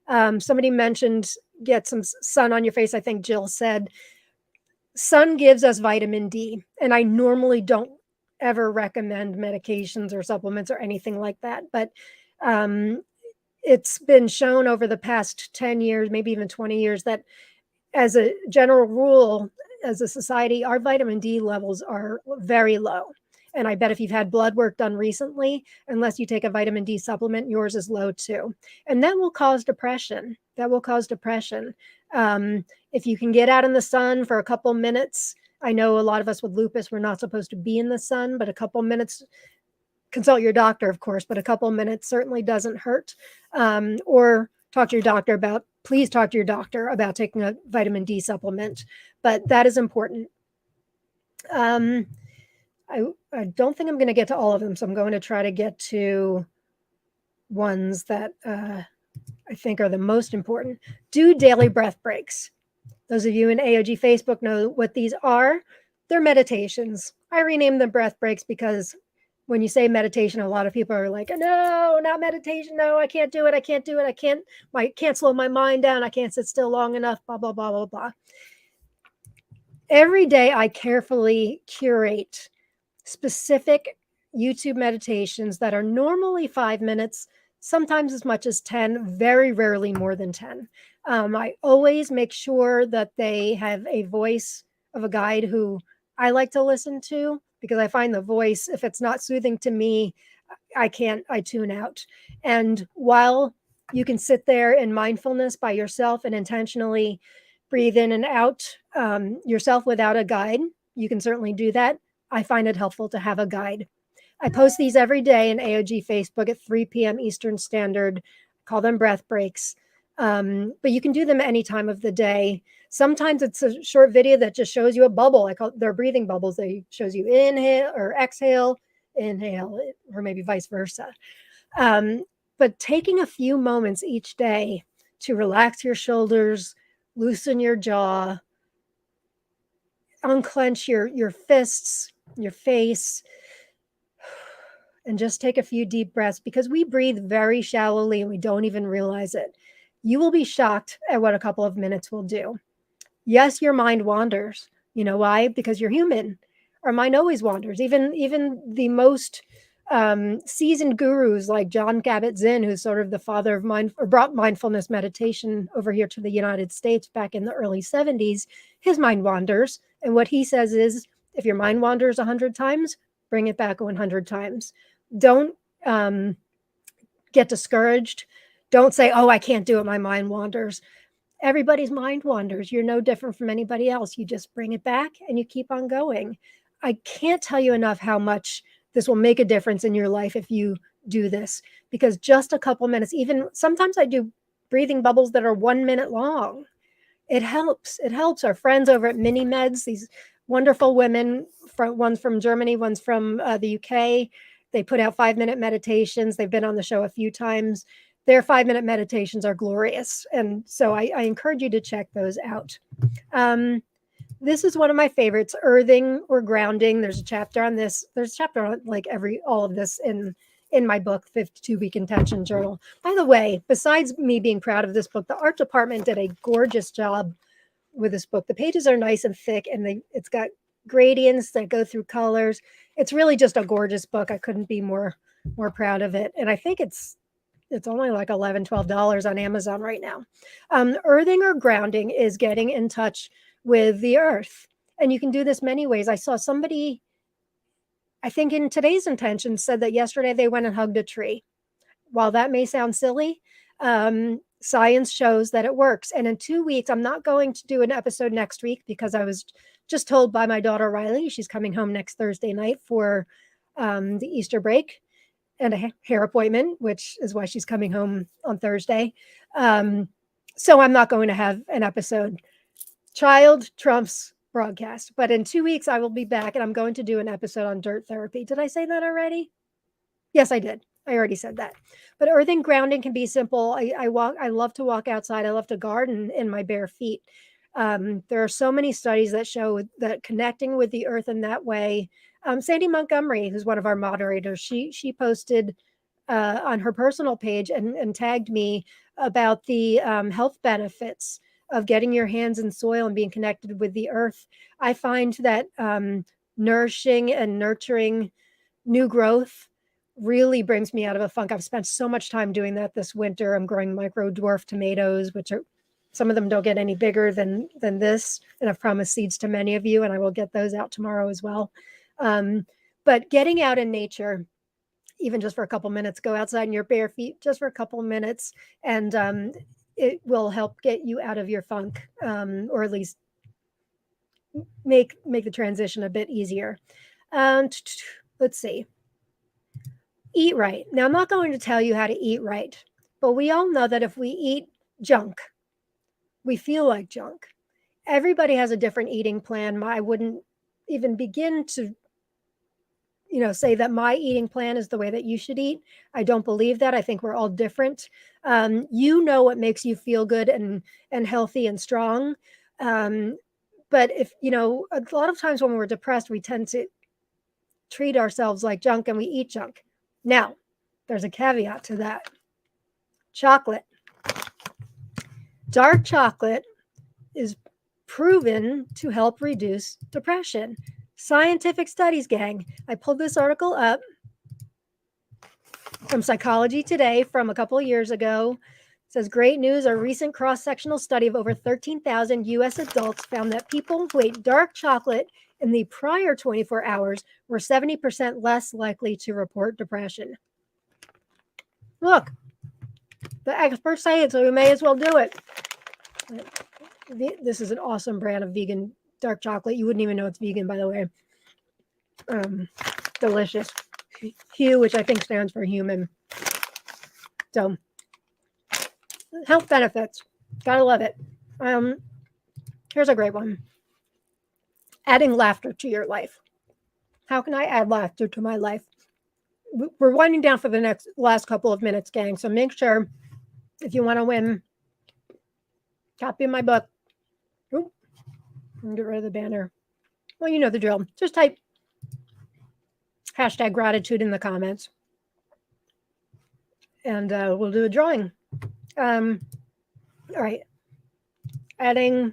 Somebody mentioned get some sun on your face. I think Jill said sun gives us vitamin D. And I normally don't ever recommend medications or supplements or anything like that. But it's been shown over the past 10 years, maybe even 20 years, that as a general rule, as a society, our vitamin D levels are very low. And I bet if you've had blood work done recently, unless you take a vitamin D supplement, yours is low too. And that will cause depression. If you can get out in the sun for a couple minutes, I know a lot of us with lupus, we're not supposed to be in the sun, but a couple minutes, consult your doctor, of course, but a couple minutes certainly doesn't hurt. Or please talk to your doctor about taking a vitamin D supplement, but that is important. I don't think I'm going to get to all of them, so I'm going to try to get to ones that I think are the most important. Do daily breath breaks. Those of you in AOG Facebook know what these are. They're meditations. I rename them breath breaks because when you say meditation, a lot of people are like, no, not meditation. No, I can't do it. I can't slow my mind down. I can't sit still long enough, blah, blah, blah, blah, blah. Every day I carefully curate specific YouTube meditations that are normally 5 minutes, sometimes as much as 10, very rarely more than 10. I always make sure that they have a voice of a guide who I like to listen to, because I find the voice, if it's not soothing to me, I tune out. And while you can sit there in mindfulness by yourself and intentionally breathe in and out yourself without a guide, you can certainly do that. I find it helpful to have a guide. I post these every day in AOG Facebook at 3 p.m. Eastern Standard. Call them breath breaks. But you can do them any time of the day. Sometimes it's a short video that just shows you a bubble. They're breathing bubbles. They shows you inhale or exhale, inhale, or maybe vice versa. But taking a few moments each day to relax your shoulders, loosen your jaw, unclench your fists, your face, and just take a few deep breaths, because we breathe very shallowly and we don't even realize it. You will be shocked at what a couple of minutes will do. Yes, your mind wanders. You know why? Because you're human. Our mind always wanders. Even the most seasoned gurus like John Kabat-Zinn, who's sort of the father of mind, or brought mindfulness meditation over here to the United States back in the early 70s, his mind wanders. And what he says is, if your mind wanders 100 times, bring it back 100 times. Don't get discouraged. Don't say, oh, I can't do it. My mind wanders. Everybody's mind wanders. You're no different from anybody else. You just bring it back and you keep on going. I can't tell you enough how much this will make a difference in your life if you do this, because just a couple minutes, even sometimes I do breathing bubbles that are 1 minute long. It helps. It helps. Our friends over at Mini Meds, these wonderful women, one's from Germany, one's from the UK. They put out 5-minute meditations. They've been on the show a few times. Their 5-minute meditations are glorious. And so I encourage you to check those out. This is one of my favorites, earthing or grounding. There's a chapter on this. There's a chapter on like all of this in my book, 52-Week Intention Journal. By the way, besides me being proud of this book, the art department did a gorgeous job with this book. The pages are nice and thick, and it's got gradients that go through colors. It's really just a gorgeous book. I couldn't be more proud of it. And I think it's only like $11-12 on Amazon right now. Earthing or grounding is getting in touch with the earth. And you can do this many ways. I saw somebody, I think in today's intention, said that yesterday they went and hugged a tree. While that may sound silly, science shows that it works. And in 2 weeks, I'm not going to do an episode next week because I was just told by my daughter, Riley, she's coming home next Thursday night for the Easter break and a hair appointment, which is why she's coming home on Thursday. So I'm not going to have an episode. Child trumps broadcast. But in 2 weeks, I will be back and I'm going to do an episode on dirt therapy. Did I say that already? Yes, I did. I already said that. But earthing, grounding can be simple. I love to walk outside. I love to garden in my bare feet. There are so many studies that show that connecting with the earth in that way. Sandy Montgomery, who's one of our moderators, she posted on her personal page and tagged me about the health benefits of getting your hands in soil and being connected with the earth. I find that nourishing and nurturing new growth really brings me out of a funk. I've spent so much time doing that this winter. I'm growing micro dwarf tomatoes, which are, some of them don't get any bigger than this. And I've promised seeds to many of you, and I will get those out tomorrow as well. But getting out in nature, even just for a couple minutes, go outside in your bare feet just for a couple minutes, and it will help get you out of your funk, or at least make the transition a bit easier. Let's see. Eat right. Now, I'm not going to tell you how to eat right, but we all know that if we eat junk, we feel like junk. Everybody has a different eating plan. I wouldn't even begin to say that my eating plan is the way that you should eat. I don't believe that. I think we're all different. You know what makes you feel good and healthy and strong. But if, a lot of times when we're depressed, we tend to treat ourselves like junk and we eat junk. Now, there's a caveat to that. Chocolate. Dark chocolate is proven to help reduce depression. Scientific studies, gang. I pulled this article up from Psychology Today from a couple of years ago. It says, great news. A recent cross-sectional study of over 13,000 U.S. adults found that people who ate dark chocolate in the prior 24 hours were 70% less likely to report depression. Look, the experts say it, so we may as well do it. This is an awesome brand of vegan dark chocolate. You wouldn't even know it's vegan, by the way. Delicious. HUE, which I think stands for human. So, health benefits. Gotta love it. Here's a great one. Adding laughter to your life. How can I add laughter to my life? we're winding down for the last couple of minutes, gang. So make sure if you want to win, copy of my book. Oop, get rid of the banner. Well, you know the drill. Just type #gratitude in the comments, and we'll do a drawing. All right. Adding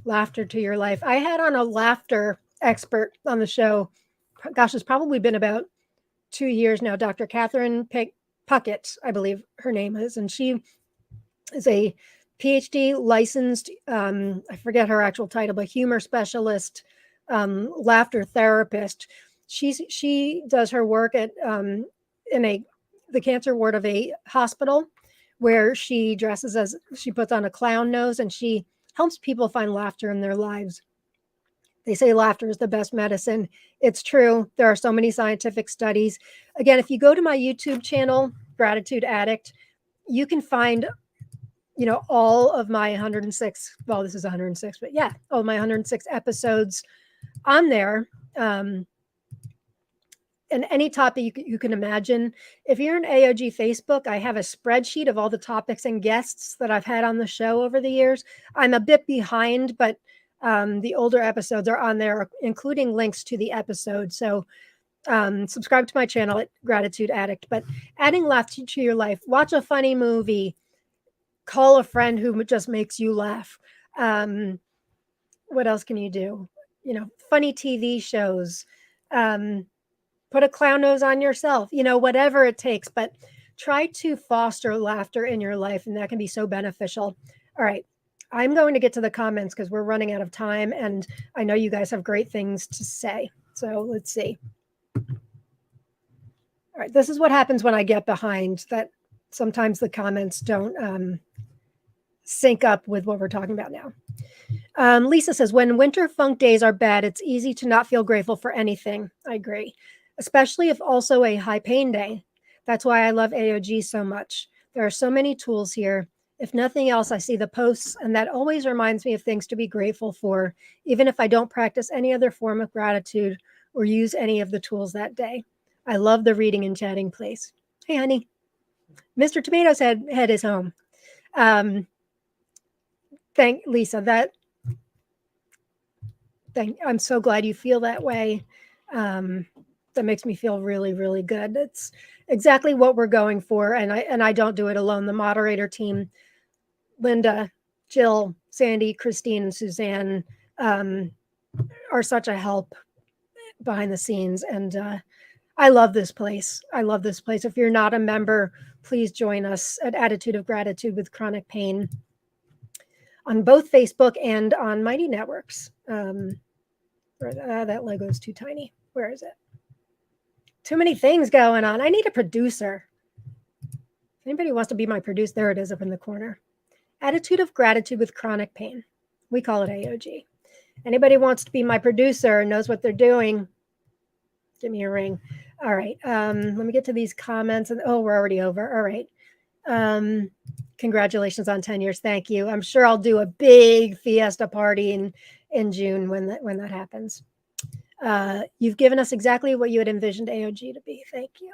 laughter to your life. I had on a laughter expert on the show. Gosh, it's probably been about 2 years now. Dr. Catherine Puckett, I believe her name is, and she is a PhD licensed, I forget her actual title, but humor specialist, laughter therapist. She does her work at in the cancer ward of a hospital, where she dresses as, she puts on a clown nose, and she helps people find laughter in their lives. They say laughter is the best medicine. It's true. There are so many scientific studies. Again, if you go to my YouTube channel, Gratitude Addict, you can find, you know, all of my 106, well, this is 106, but yeah, all of my 106 episodes on there. And any topic you can imagine. If you're an AOG Facebook, I have a spreadsheet of all the topics and guests that I've had on the show over the years. I'm a bit behind, but the older episodes are on there, including links to the episode. So subscribe to my channel at Gratitude Addict. But adding laughter to your life, watch a funny movie, call a friend who just makes you laugh. What else can you do? You know, funny TV shows. Put a clown nose on yourself, you know, whatever it takes, but try to foster laughter in your life, and that can be so beneficial. All right. I'm going to get to the comments because we're running out of time, and I know you guys have great things to say. So let's see. All right. This is what happens when I get behind, that sometimes the comments don't sync up with what we're talking about now. Lisa says, when winter funk days are bad, it's easy to not feel grateful for anything. I agree. Especially if also a high pain day. That's why I love AOG so much. There are so many tools here. If nothing else, I see the posts, and that always reminds me of things to be grateful for, even if I don't practice any other form of gratitude or use any of the tools that day. I love the reading and chatting place. Hey, honey. Mr. Tomato's head is home. Thank Lisa. I'm so glad you feel that way. That makes me feel really, really good. It's exactly what we're going for. And I don't do it alone. The moderator team, Linda, Jill, Sandy, Christine, and Suzanne, are such a help behind the scenes. And I love this place. I love this place. If you're not a member, please join us at Attitude of Gratitude with Chronic Pain on both Facebook and on Mighty Networks. That logo is too tiny. Where is it? Too many things going on. I need a producer. If anybody wants to be my producer, there it is up in the corner. Attitude of Gratitude with Chronic Pain. We call it AOG. Anybody wants to be my producer and knows what they're doing, give me a ring. All right. Let me get to these comments. And oh, we're already over. All right. Congratulations on 10 years. Thank you. I'm sure I'll do a big fiesta party in June when that happens. You've given us exactly what you had envisioned AOG to be. Thank you.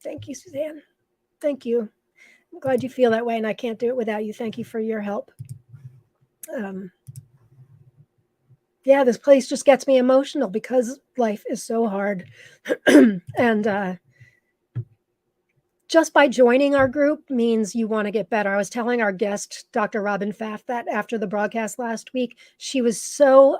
Thank you, Suzanne. Thank you. I'm glad you feel that way, and I can't do it without you. Thank you for your help. Yeah, this place just gets me emotional because life is so hard. And just by joining our group means you want to get better. I was telling our guest, Dr. Robin Pfaff, that after the broadcast last week, she was so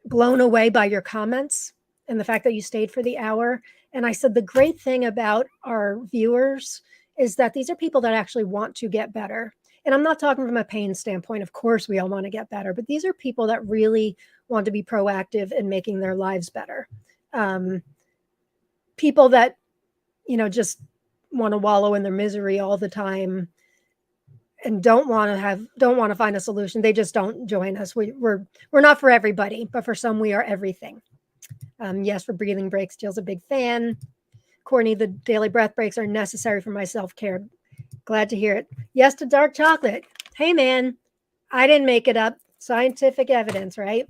blown away by your comments and the fact that you stayed for the hour. And I said, the great thing about our viewers is that these are people that actually want to get better. And I'm not talking from a pain standpoint. Of course, we all want to get better, but these are people that really want to be proactive in making their lives better. People that, you know, just want to wallow in their misery all the time and don't want to find a solution. They just don't join us. We're not for everybody, but for some, we are everything. Yes, for breathing breaks, Jill's a big fan. Courtney, the daily breath breaks are necessary for my self-care. Glad to hear it. Yes to dark chocolate. Hey, man, I didn't make it up. Scientific evidence, right?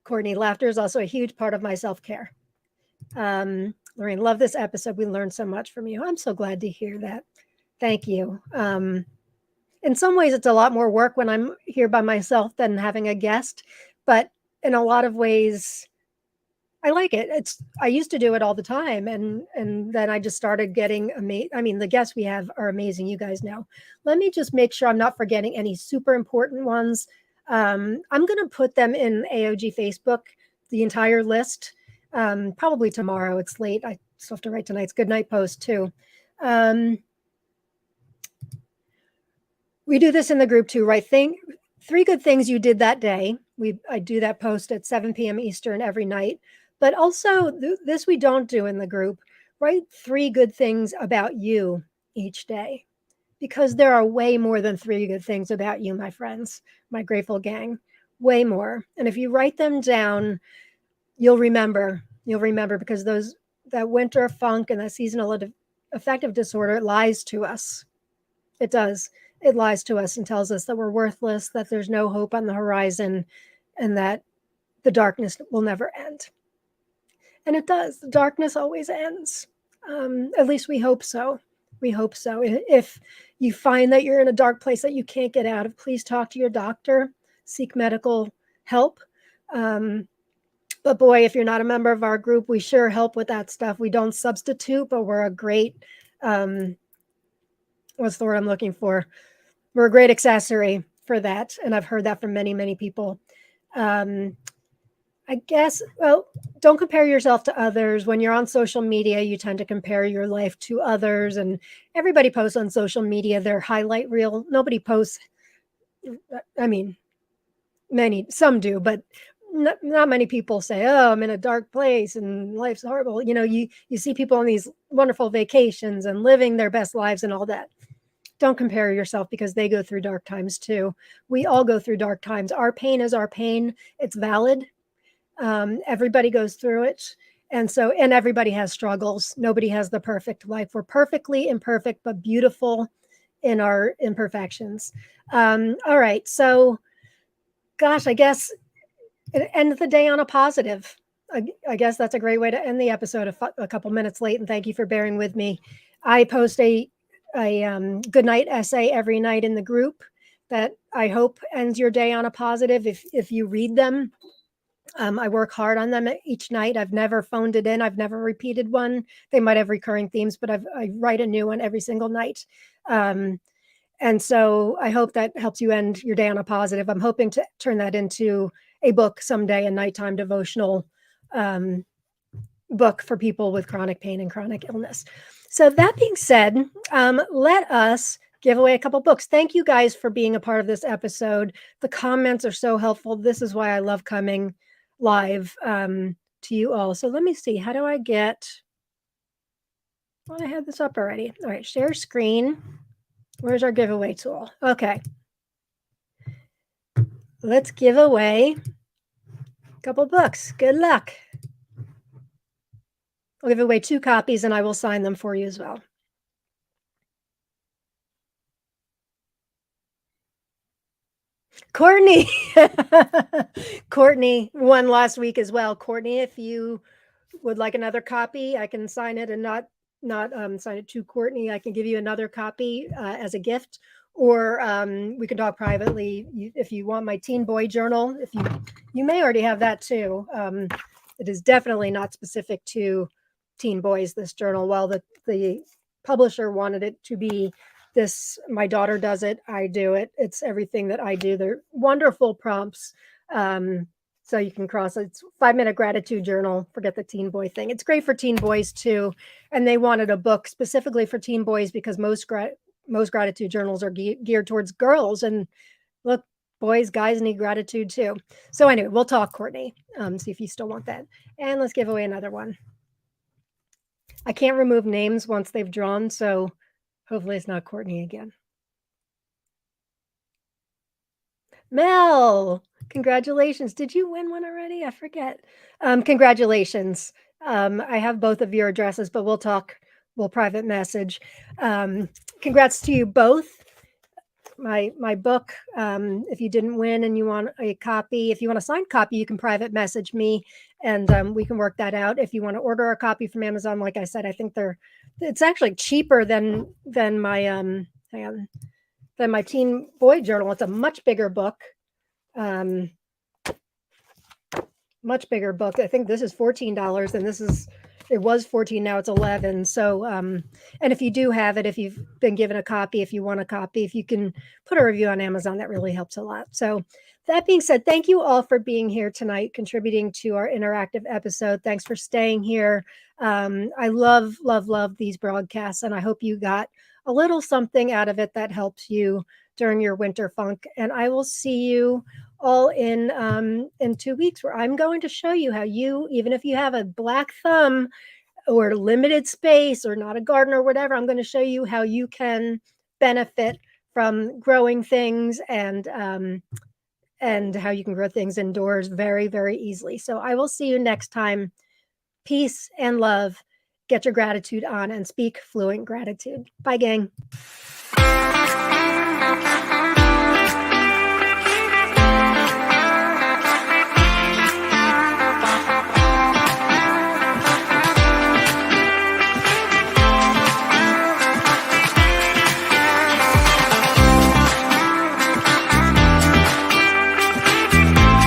Courtney, laughter is also a huge part of my self-care. Lorraine, love this episode. We learned so much from you. I'm so glad to hear that. Thank you. In some ways, it's a lot more work when I'm here by myself than having a guest, but in a lot of ways, I like it. I used to do it all the time, and then I just started getting amazing. I mean, the guests we have are amazing. You guys know. Let me just make sure I'm not forgetting any super important ones. I'm going to put them in AOG Facebook, the entire list. Probably tomorrow. It's late. I still have to write tonight's goodnight post too. We do this in the group too, right? Three good things you did that day. I do that post at 7 p.m. Eastern every night. But also, this we don't do in the group. Write 3 good things about you each day, because there are way more than 3 good things about you, my friends, my grateful gang, way more. And if you write them down, you'll remember. You'll remember, because that winter funk and that seasonal affective disorder lies to us. It does. It lies to us and tells us that we're worthless, that there's no hope on the horizon, and that the darkness will never end. And it does. The darkness always ends. At least we hope so. We hope so. If you find that you're in a dark place that you can't get out of, please talk to your doctor, seek medical help. But boy, if you're not a member of our group, we sure help with that stuff. We don't substitute, but we're a great, what's the word I'm looking for? We're a great accessory for that. And I've heard that from many, many people. I guess, well, don't compare yourself to others. When you're on social media, you tend to compare your life to others, and everybody posts on social media their highlight reel. Nobody posts, I mean, some do, but not many people say, oh, I'm in a dark place and life's horrible. You see people on these wonderful vacations and living their best lives and all that. Don't compare yourself, because they go through dark times too. We all go through dark times. Our pain is our pain. It's valid. Everybody goes through it. And everybody has struggles. Nobody has the perfect life. We're perfectly imperfect, but beautiful in our imperfections. All right. So, gosh, I guess end the day on a positive. I guess that's a great way to end the episode a couple minutes late. And thank you for bearing with me. I post a good night essay every night in the group that I hope ends your day on a positive. If you read them, I work hard on them each night. I've never phoned it in. I've never repeated one. They might have recurring themes, but I write a new one every single night. And so I hope that helps you end your day on a positive. I'm hoping to turn that into a book someday, a nighttime devotional book for people with chronic pain and chronic illness. So that being said, let us give away a couple books. Thank you guys for being a part of this episode. The comments are so helpful. This is why I love coming live to you all. So let me see. How do I get... Well, I had this up already. All right, share screen. Where's our giveaway tool? Okay. Let's give away a couple books. Good luck. I'll give away 2 copies and I will sign them for you as well. Courtney. Courtney won last week as well. Courtney, if you would like another copy, I can sign it and not sign it to Courtney. I can give you another copy as a gift, or we can talk privately. If you want my teen boy journal, if you may already have that too. It is definitely not specific to teen boys, this journal. Well, the publisher wanted it to be this. My daughter does it. I do it. It's everything that I do. They're wonderful prompts. So you can cross it. It's 5-minute gratitude journal. Forget the teen boy thing. It's great for teen boys too. And they wanted a book specifically for teen boys because most gratitude journals are geared towards girls. And look, boys, guys need gratitude too. So anyway, we'll talk, Courtney. See if you still want that. And let's give away another one. I can't remove names once they've drawn, so hopefully it's not Courtney again. Mel, congratulations. Did you win one already? I forget. Congratulations. I have both of your addresses, but we'll private message. Congrats to you both. my book. If you didn't win and you want a copy, if you want a signed copy, you can private message me, and we can work that out. If you want to order a copy from Amazon, like I said, I think it's actually cheaper than my hang on, than my teen boy journal. It's a much bigger book. Much bigger book. I think this is $14, and it was 14, now it's 11. So and if you do have it, if you've been given a copy, if you want a copy, if you can put a review on Amazon, that really helps a lot. So that being said, thank you all for being here tonight, contributing to our interactive episode. Thanks for staying here. I love these broadcasts, and I hope you got a little something out of it that helps you during your winter funk. And I will see you all in 2 weeks, where I'm going to show you how you, even if you have a black thumb or limited space or not a gardener or whatever, I'm going to show you how you can benefit from growing things, and how you can grow things indoors very, very easily. So I will see you next time. Peace and love. Get your gratitude on and speak fluent gratitude. Bye, gang.